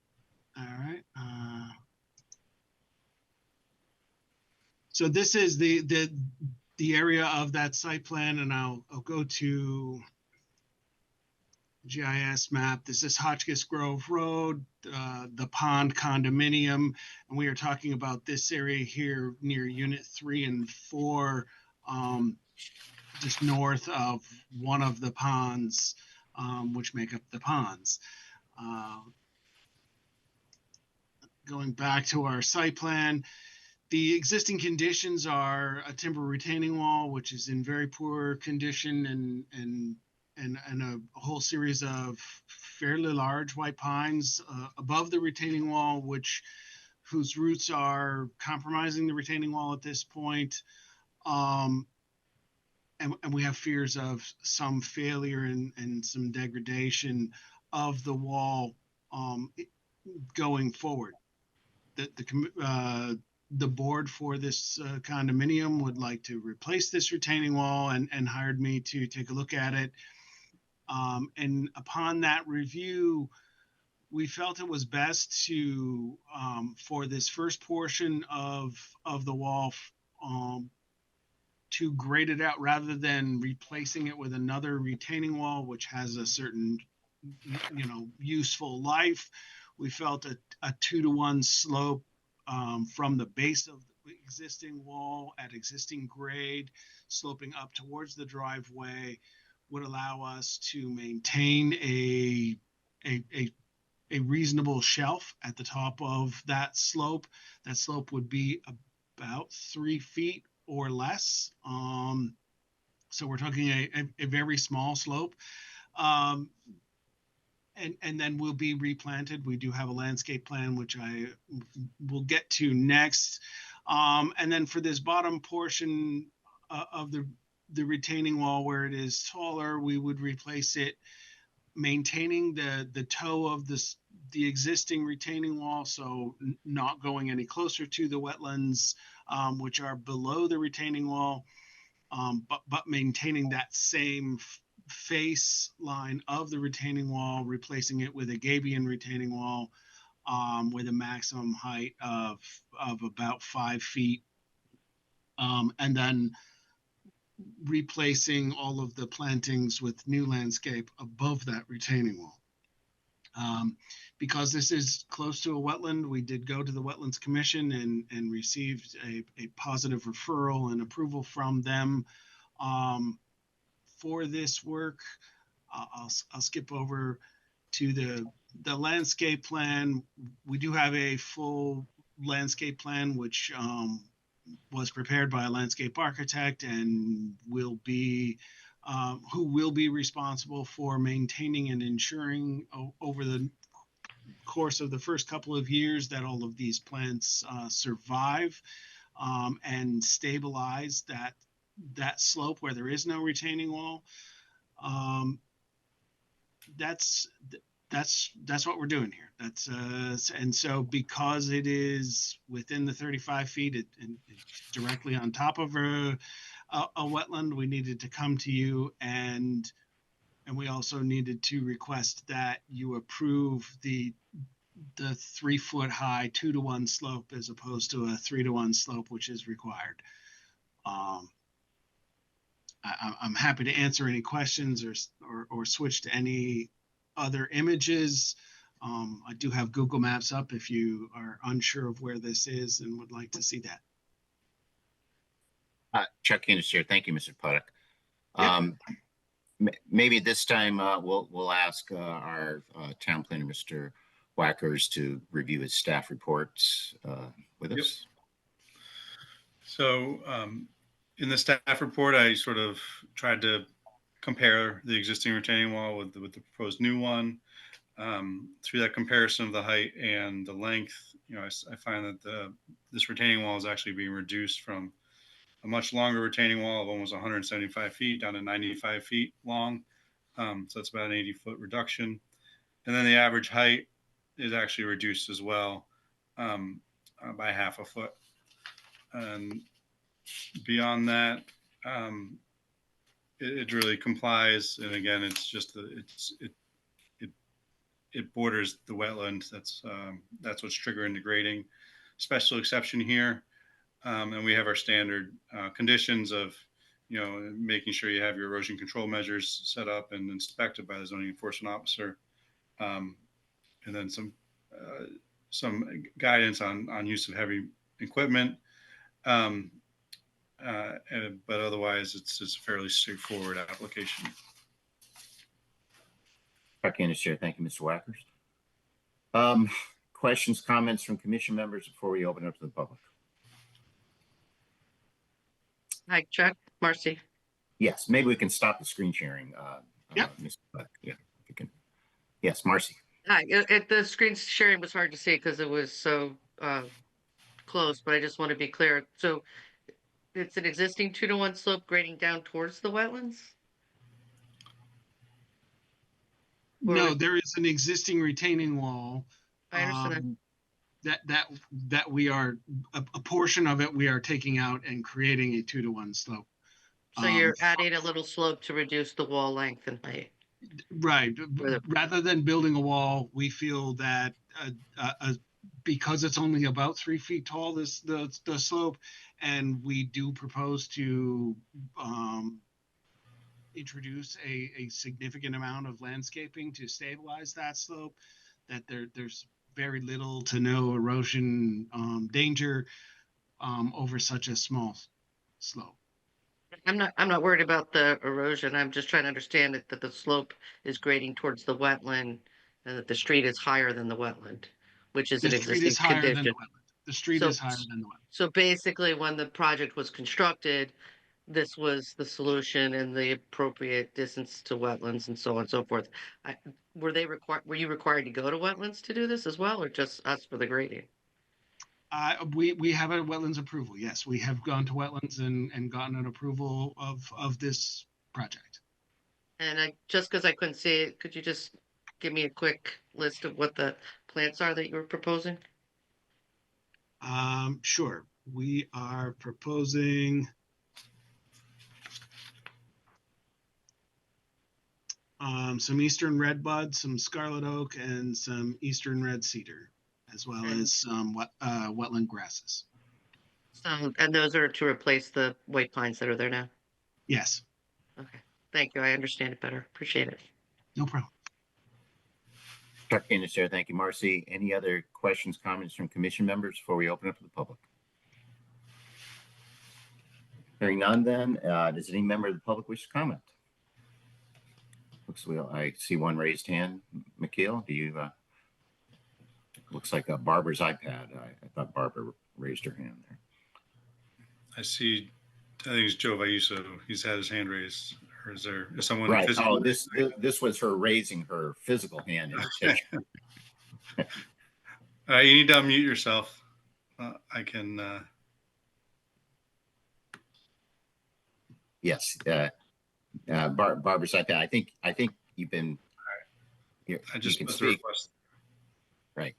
All right. So this is the area of that site plan, and I'll go to GIS map. This is Hotchkiss Grove Road, the Pond condominium, and we are talking about this area here near unit 3 and 4, just north of one of the ponds, which make up the ponds. Going back to our site plan, the existing conditions are a timber retaining wall, which is in very poor condition, and a whole series of fairly large white pines above the retaining wall, which whose roots are compromising the retaining wall at this point. And we have fears of some failure and some degradation of the wall going forward. The board for this condominium would like to replace this retaining wall and hired me to take a look at it. And upon that review, we felt it was best to, for this first portion of the wall, to grade it out rather than replacing it with another retaining wall, which has a certain, useful life. We felt a 2-to-1 slope from the base of the existing wall at existing grade, sloping up towards the driveway, would allow us to maintain a reasonable shelf at the top of that slope. That slope would be about 3 feet or less. So we're talking a very small slope. And then will be replanted. We do have a landscape plan, which I will get to next. And then for this bottom portion of the retaining wall where it is taller, we would replace it, maintaining the toe of the existing retaining wall, so not going any closer to the wetlands, which are below the retaining wall, but maintaining that same face line of the retaining wall, replacing it with a gabion retaining wall with a maximum height of about 5 feet, and then replacing all of the plantings with new landscape above that retaining wall. Because this is close to a wetland, we did go to the Wetlands Commission and received a positive referral and approval from them for this work. I'll skip over to the landscape plan. We do have a full landscape plan, which was prepared by a landscape architect and will be who will be responsible for maintaining and ensuring over the course of the first couple of years that all of these plants survive and stabilize that slope where there is no retaining wall. That's what we're doing here. And so because it is within the 35 feet and it's directly on top of a wetland, we needed to come to you and we also needed to request that you approve the 3 foot high 2-to-1 slope as opposed to a 3-to-1 slope, which is required. I'm happy to answer any questions or switch to any other images. I do have Google Maps up if you are unsure of where this is and would like to see that. Chuck Innes here. Thank you, Mr. Puttock. Yep. Maybe this time we'll ask our town planner, Mr. Wackers, to review his staff reports with us. So in the staff report, I sort of tried to compare the existing retaining wall with the proposed new one. Through that comparison of the height and the length, I find that this retaining wall is actually being reduced from a much longer retaining wall of almost 175 feet down to 95 feet long. So that's about an 80-foot reduction. And then the average height is actually reduced as well by half a foot. And beyond that, it really complies. And again, it's just it borders the wetland. That's what's triggering the grading. Special exception here. And we have our standard conditions of, making sure you have your erosion control measures set up and inspected by the zoning enforcement officer. And then some guidance on use of heavy equipment. But otherwise, it's a fairly straightforward application. Chuck Innes here. Thank you, Mr. Wackers. Questions, comments from commission members before we open it up to the public? Hi, Chuck. Marcy. Yes, maybe we can stop the screen sharing. Yep. Mr. Puttock. Yeah, if you can. Yes, Marcy. Hi. The screen sharing was hard to see because it was so close, but I just want to be clear. So it's an existing 2-to-1 slope grading down towards the wetlands? No, there is an existing retaining wall. I understand that we are a portion of it we are taking out and creating a 2-to-1 slope. So you're adding a little slope to reduce the wall length and height. Right. Rather than building a wall, we feel that because it's only about 3 feet tall, the slope, and we do propose to introduce a significant amount of landscaping to stabilize that slope, that there's very little to no erosion danger over such a small slope. I'm not worried about the erosion. I'm just trying to understand that the slope is grading towards the wetland and that the street is higher than the wetland, which is an existing condition. The street is higher than the wetland. So basically, when the project was constructed, this was the solution and the appropriate distance to wetlands and so on and so forth. Were you required to go to wetlands to do this as well, or just us for the grading? We have a wetlands approval. Yes, we have gone to wetlands and gotten an approval of this project. And just because I couldn't see it, could you just give me a quick list of what the plants are that you were proposing? Sure. We are proposing some eastern redbud, some scarlet oak, and some eastern red cedar, as well as some wetland grasses. So, and those are to replace the white pines that are there now? Yes. Okay. Thank you. I understand it better. Appreciate it. No problem. Dr. Candace, thank you. Marcy, any other questions, comments from commission members before we open up to the public? Hearing none, then, does any member of the public wish to comment? I see one raised hand. McKeel, do you? Looks like Barbara's iPad. I thought Barbara raised her hand there. I think it's Joe Vayuso. He's had his hand raised. Or is someone right? physical? Oh, this was her raising her physical hand in the picture. You need to unmute yourself. I can. Yes, Barbara's iPad. I think you've been. I just you can put speak. the request. Right.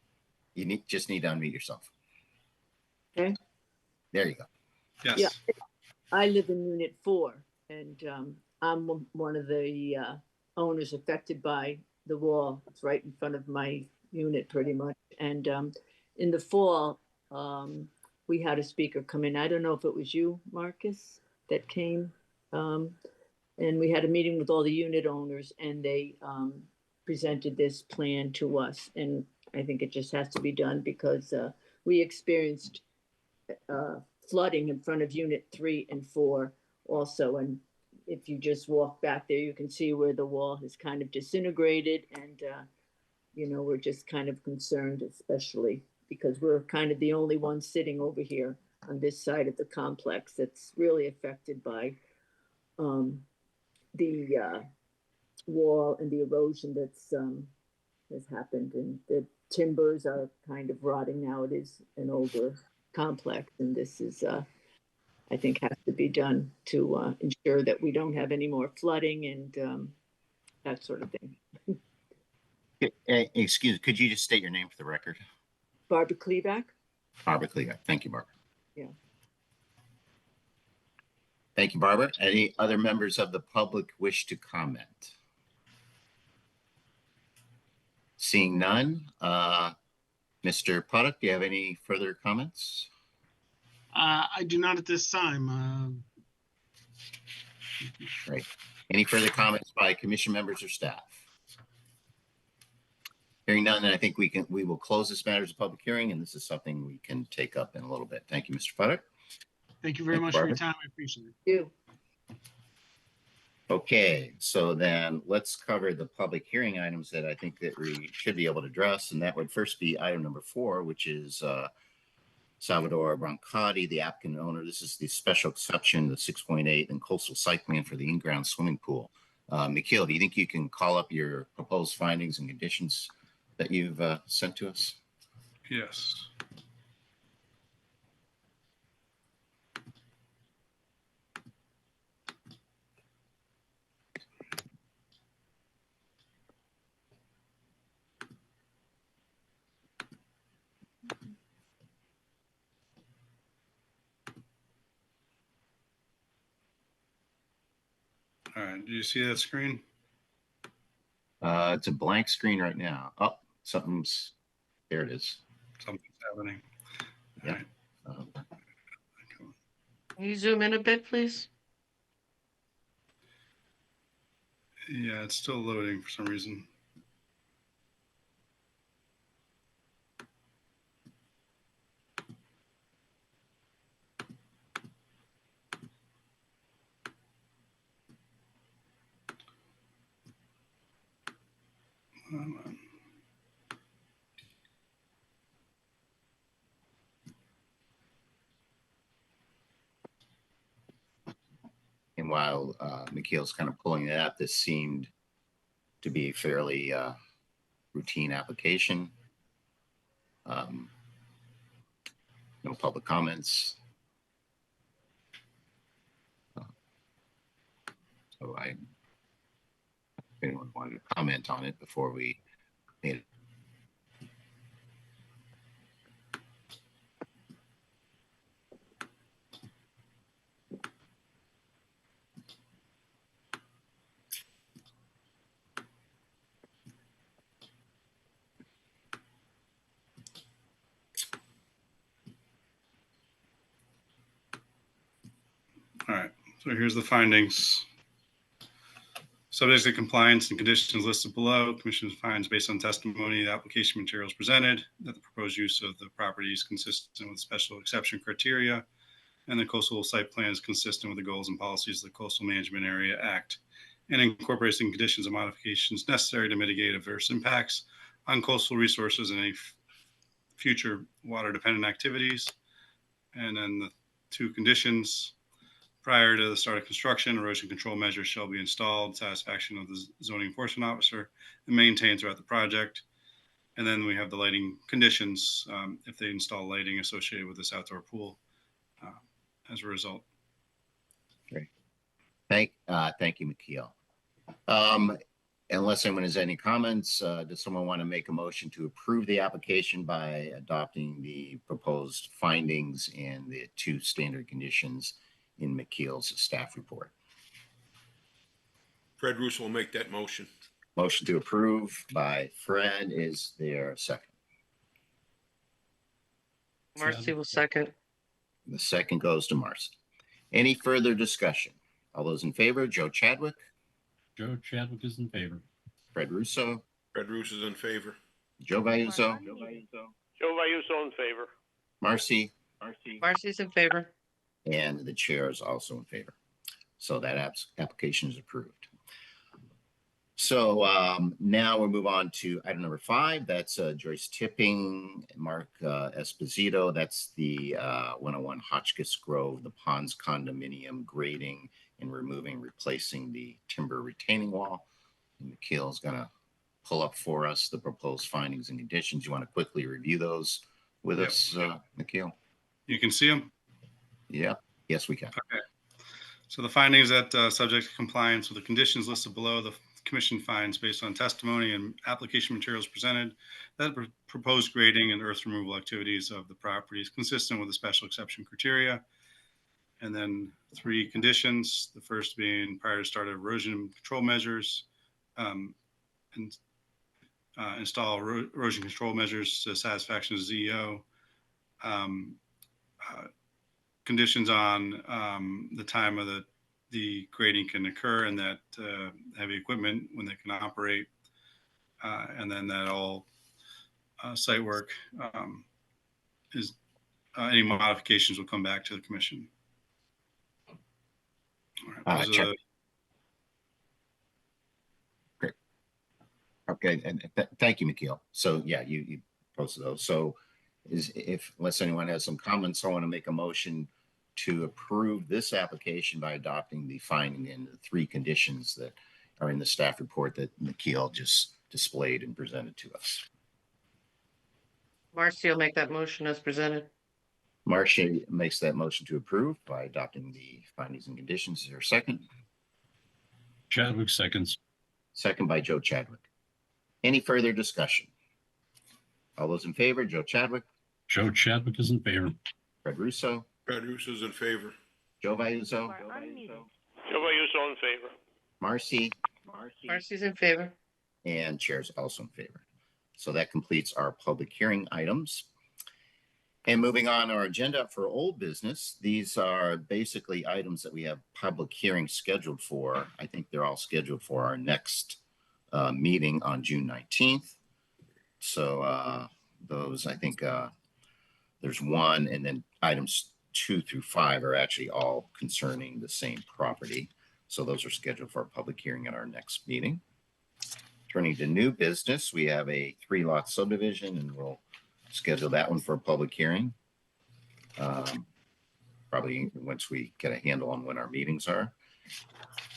You just need to unmute yourself. Okay. There you go. Yes. Yeah, I live in Unit 4, and I'm one of the owners affected by the wall. It's right in front of my unit, pretty much. And in the fall, we had a speaker come in. I don't know if it was you, Marcus, that came. And we had a meeting with all the unit owners, and they presented this plan to us. And I think it just has to be done because we experienced flooding in front of Unit 3 and 4 also. And if you just walk back there, you can see where the wall has kind of disintegrated. And, we're just kind of concerned, especially because we're kind of the only ones sitting over here on this side of the complex that's really affected by the wall and the erosion that's has happened. And the timbers are kind of rotting now. It is an older complex, and this is I think has to be done to ensure that we don't have any more flooding and that sort of thing. Excuse me, could you just state your name for the record? Barbara Kleback. Barbara Kleback. Thank you, Barbara. Yeah. Thank you, Barbara. Any other members of the public wish to comment? Seeing none, Mr. Puddock, do you have any further comments? I do not at this time. Great. Any further comments by commission members or staff? Hearing none, then I think we will close this matter as a public hearing, and this is something we can take up in a little bit. Thank you, Mr. Puddock. Thank you very much for your time. I appreciate it. You. Okay, so then let's cover the public hearing items that I think that we should be able to address, and that would first be item number 4, which is Salvador Brancati, the applicant owner. This is the special exception, the 6.8 and coastal site plan for the in-ground swimming pool. McKeel, do you think you can call up your proposed findings and conditions that you've sent to us? Yes. All right. Do you see that screen? It's a blank screen right now. Oh, there it is. Something's happening. Yeah. Can you zoom in a bit, please? Yeah, it's still loading for some reason. And while Mikhail's kind of pulling it up, this seemed to be a fairly routine application. No public comments. So if anyone wanted to comment on it before we made it. All right, so here's the findings. Subject to compliance and conditions listed below, Commission finds based on testimony, the application materials presented, that the proposed use of the property is consistent with special exception criteria, and the coastal site plan is consistent with the goals and policies of the Coastal Management Area Act, and incorporates the conditions and modifications necessary to mitigate adverse impacts on coastal resources and any future water-dependent activities. And then the two conditions. Prior to the start of construction, erosion control measures shall be installed, satisfaction of the zoning enforcement officer, and maintained throughout the project. And then we have the lighting conditions, if they install lighting associated with this outdoor pool as a result. Great. Thank you, Mikhail. Unless anyone has any comments, does someone want to make a motion to approve the application by adopting the proposed findings and the two standard conditions in Mikhail's staff report? Fred Russo will make that motion. Motion to approve by Fred. Is there a second? Marcy will second. The second goes to Marcy. Any further discussion? All those in favor, Joe Chadwick? Joe Chadwick is in favor. Fred Russo? Fred Russo is in favor. Joe Vayuso? Joe Vayuso in favor. Marcy? Marcy's in favor. And the chair is also in favor. So that application is approved. So now we'll move on to item number 5. That's Joyce Tipping, Mark Esposito. That's the 101 Hotchkiss Grove, the Ponds condominium grading and replacing the timber retaining wall. And Mikhail's going to pull up for us the proposed findings and conditions. You want to quickly review those with us, Mikhail? You can see them? Yeah. Yes, we can. Okay. So the findings that subject to compliance with the conditions listed below, the Commission finds based on testimony and application materials presented that proposed grading and earth removal activities of the property is consistent with the special exception criteria. And then 3 conditions, the first being prior to start of erosion control measures, and install erosion control measures to satisfaction of ZEO. Conditions on the time of the grading can occur, and that heavy equipment when they can operate, and then that all site work is any modifications will come back to the Commission. All right, great. Okay, and thank you, Mikhail. So yeah, you posted those. So unless anyone has some comments, I want to make a motion to approve this application by adopting the finding and the 3 conditions that are in the staff report that Mikhail just displayed and presented to us. Marcy will make that motion as presented. Marcia makes that motion to approve by adopting the findings and conditions. Is there a second? Chadwick seconds. Second by Joe Chadwick. Any further discussion? All those in favor, Joe Chadwick? Joe Chadwick is in favor. Fred Russo? Fred Russo is in favor. Joe Vayuso? Joe Vayuso in favor. Marcy, Marcy's in favor. and Chair's also in favor. So that completes our public hearing items. And moving on our agenda for old business, these are basically items that we have public hearings scheduled for. I think they're all scheduled for our next meeting on June 19th. So those, I think there's one, and then items 2 through 5 are actually all concerning the same property. So those are scheduled for a public hearing at our next meeting. Turning to new business, we have a 3-lot subdivision, and we'll schedule that one for a public hearing. Probably once we get a handle on when our meetings are.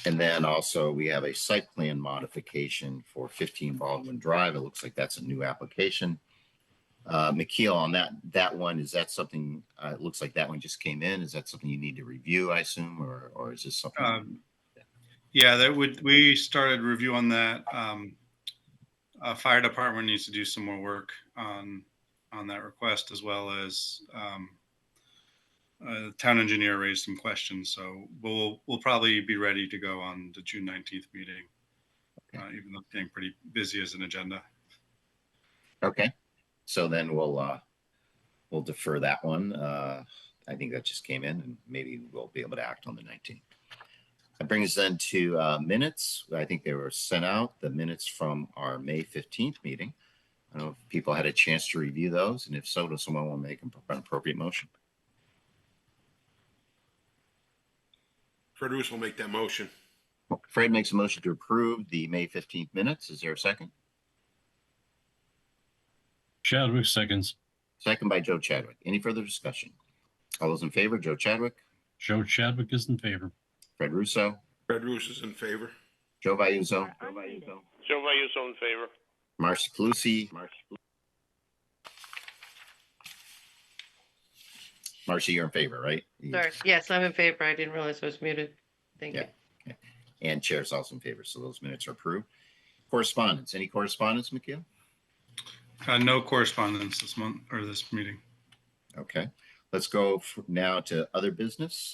And then also we have a site plan modification for 15 Baldwin Drive. It looks like that's a new application. McKeel, on that one, is that something, it looks like that one just came in. Is that something you need to review, I assume, or is this something? Yeah, we started review on that. Fire department needs to do some more work on that request, as well as the town engineer raised some questions. So we'll probably be ready to go on the June 19th meeting, even though it's getting pretty busy as an agenda. Okay, so then we'll defer that one. I think that just came in, and maybe we'll be able to act on the 19th. That brings us then to minutes. I think they were sent out, the minutes from our May 15th meeting. I don't know if people had a chance to review those, and if so, does someone want to make an appropriate motion? Fred Roos will make that motion. Fred makes a motion to approve the May 15th minutes. Is there a second? Chadwick seconds. Second by Joe Chadwick. Any further discussion? All those in favor, Joe Chadwick? Joe Chadwick is in favor. Fred Russo? Fred Roos is in favor. Joe Vayuzo? Joe Vayuso in favor. Marcy Calusi? Marcy, you're in favor, right? Sorry. Yes, I'm in favor. I didn't realize I was muted. Thank you. Okay. And Chair's also in favor, so those minutes are approved. Correspondence. Any correspondence, McKeel? No correspondence this month or this meeting. Okay. Let's go now to other business.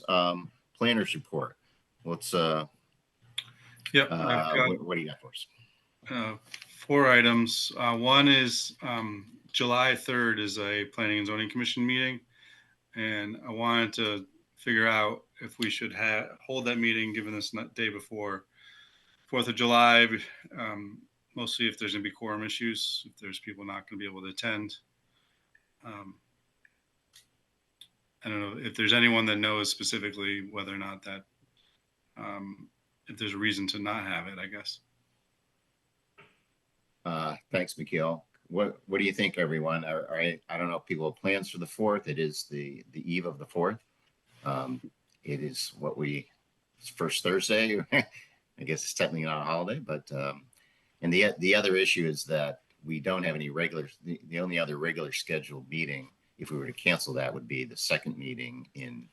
Planners report. Let's Yep. what do you got for us? 4 items. One is July 3rd is a Planning and Zoning Commission meeting, and I wanted to figure out if we should hold that meeting given this day before 4th of July, mostly if there's going to be quorum issues, if there's people not going to be able to attend. I don't know if there's anyone that knows specifically whether or not that, if there's a reason to not have it, I guess. Thanks, McKeel. What do you think, everyone? I don't know if people have plans for the 4th. It is the eve of the 4th. It is it's first Thursday. I guess it's technically not a holiday, but and the other issue is that we don't have any the only other regular scheduled meeting, if we were to cancel that, would be the second meeting in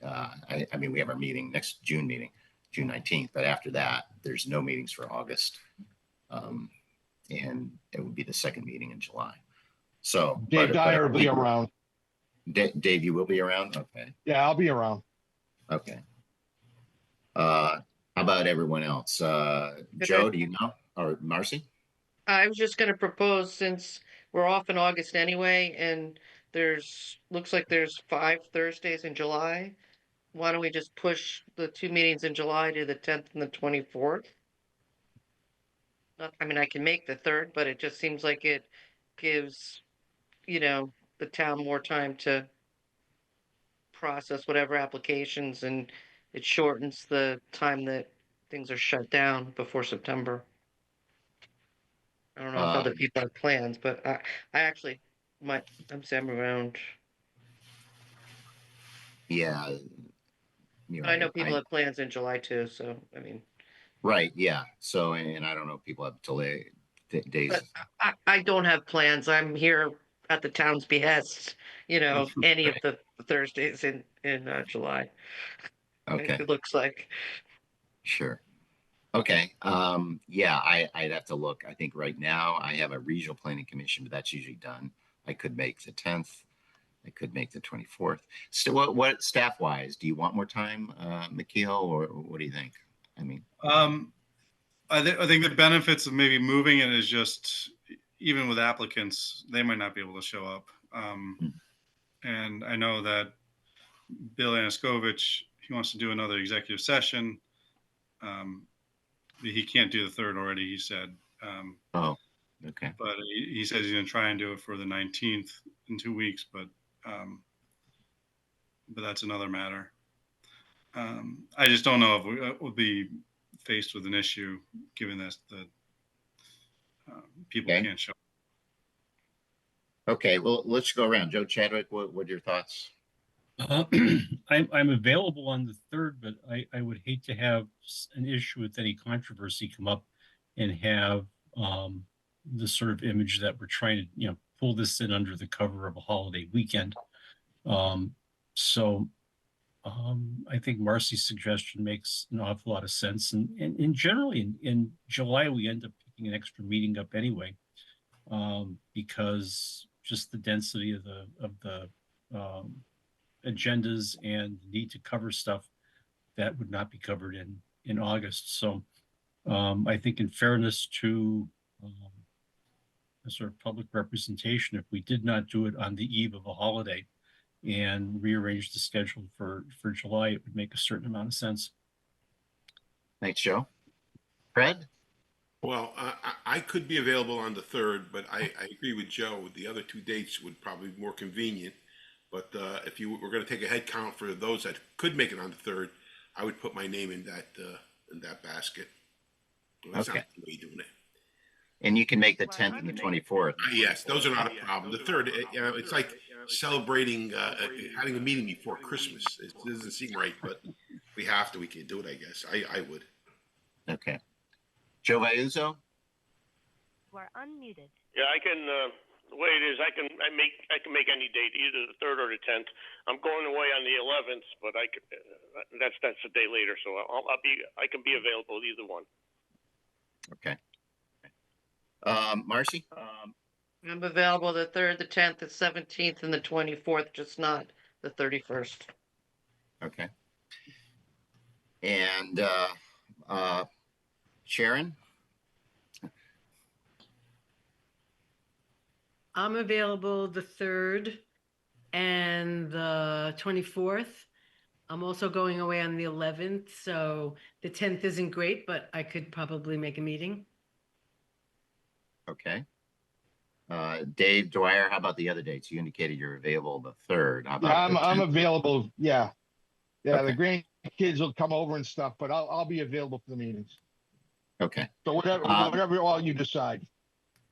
I mean, we have our meeting next June meeting, June 19th, but after that there's no meetings for August, and it would be the second meeting in July. So Dave Dyer will be around. Dave, you will be around? Okay. Yeah, I'll be around. Okay. How about everyone else? Joe, do you know? Or Marcy? I was just going to propose, since we're off in August anyway, and looks like there's 5 Thursdays in July. Why don't we just push the 2 meetings in July to the 10th and the 24th? I mean, I can make the 3rd, but it just seems like it gives, the town more time to process whatever applications, and it shortens the time that things are shut down before September. I don't know if other people have plans, but I actually might. I'm around. Yeah. But I know people have plans in July too, so I mean. Right. Yeah. So, and I don't know if people have days. But I don't have plans. I'm here at the town's behest. Any of the Thursdays in July. Okay. It looks like. Sure. Okay. Yeah, I'd have to look. I think right now I have a regional planning commission, but that's usually done. I could make the 10th. I could make the 24th. So what staff wise, do you want more time, McKeel, or what do you think? I mean, I think the benefits of maybe moving it is just, even with applicants, they might not be able to show up. And I know that Bill Anaskovich, he wants to do another executive session. He can't do the 3rd already, he said. Oh, okay. But he says he's going to try and do it for the 19th in 2 weeks, but that's another matter. I just don't know if we'll be faced with an issue given that people Okay. can't show. Okay, well, let's go around. Joe Chadwick, what are your thoughts? I'm available on the 3rd, but I would hate to have an issue with any controversy come up and have the sort of image that we're trying to, pull this in under the cover of a holiday weekend. So I think Marcy's suggestion makes an awful lot of sense. And generally in July, we end up picking an extra meeting up anyway, because just the density of the agendas and the need to cover stuff that would not be covered in August. So I think in fairness to a sort of public representation, if we did not do it on the eve of a holiday and rearrange the schedule for July, it would make a certain amount of sense. Thanks, Joe. Fred? Well, I could be available on the 3rd, but I agree with Joe. The other 2 dates would probably be more convenient. But if you were going to take a head count for those that could make it on the 3rd, I would put my name in that basket. That's Okay. not the way you're doing it. And you can make the 10th and the 24th. Yes, those are not a problem. The 3rd, it's like celebrating, having a meeting before Christmas. It doesn't seem right, but if we have to, we can do it, I guess. I would. Okay. Joe Vayuzo? You are unmuted. Yeah, I can. The way it is, I can make any date, either the 3rd or the 10th. I'm going away on the 11th, but that's a day later, so I can be available either one. Okay. Marcy? I'm available the 3rd, the 10th, the 17th, and the 24th, just not the 31st. Okay. And Sharon? I'm available the 3rd and the 24th. I'm also going away on the 11th, so the 10th isn't great, but I could probably make a meeting. Okay. Dave Dwyer, how about the other dates? You indicated you're available the 3rd. How about I'm available. Yeah. Okay. The grandkids will come over and stuff, but I'll be available for the meetings. Okay. So whatever all you decide.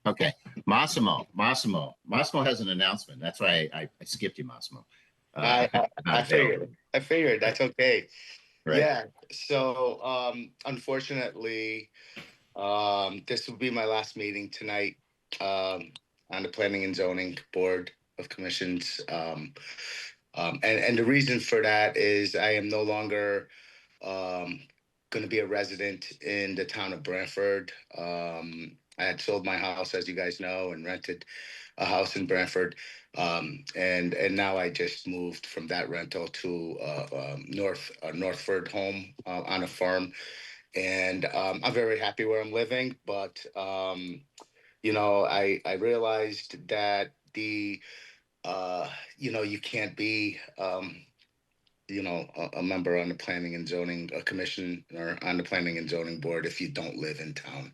Okay. Massimo has an announcement. That's why I skipped you, Massimo. I figured that's okay. Right. Yeah. So unfortunately, this will be my last meeting tonight on the Planning and Zoning Board of Commissions. And the reason for that is I am no longer going to be a resident in the town of Branford. I had sold my house, as you guys know, and rented a house in Branford. And now I just moved from that rental to Northford home on a farm. And I'm very happy where I'm living, but I realized that you can't be a member on the planning and zoning commission or on the planning and zoning board if you don't live in town.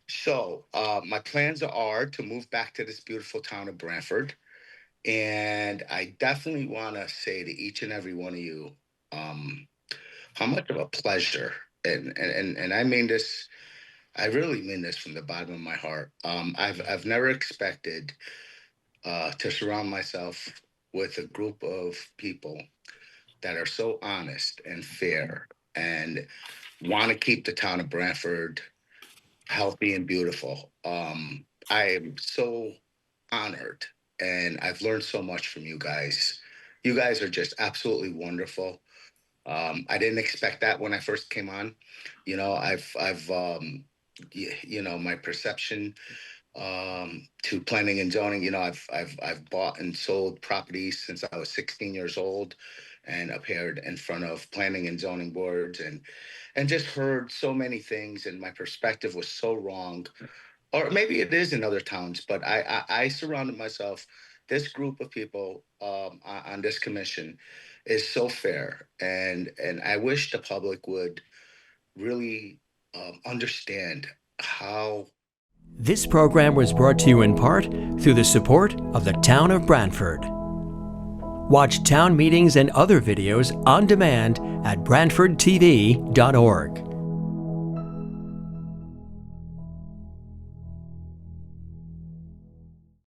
So my plans are to move back to this beautiful town of Branford. And I definitely want to say to each and every one of you how much of a pleasure, and I mean this, I really mean this from the bottom of my heart. I've never expected to surround myself with a group of people that are so honest and fair and want to keep the town of Branford healthy and beautiful. I am so honored, and I've learned so much from you guys. You guys are just absolutely wonderful. I didn't expect that when I first came on. I've my perception to planning and zoning. You know, I've bought and sold properties since I was 16 years old, and appeared in front of planning and zoning boards, and just heard so many things, and my perspective was so wrong. Or maybe it is in other towns, but I surrounded myself. This group of people on this commission is so fair, and I wish the public would really understand how. This program was brought to you in part through the support of the Town of Branford. Watch town meetings and other videos on demand at BranfordTV.org.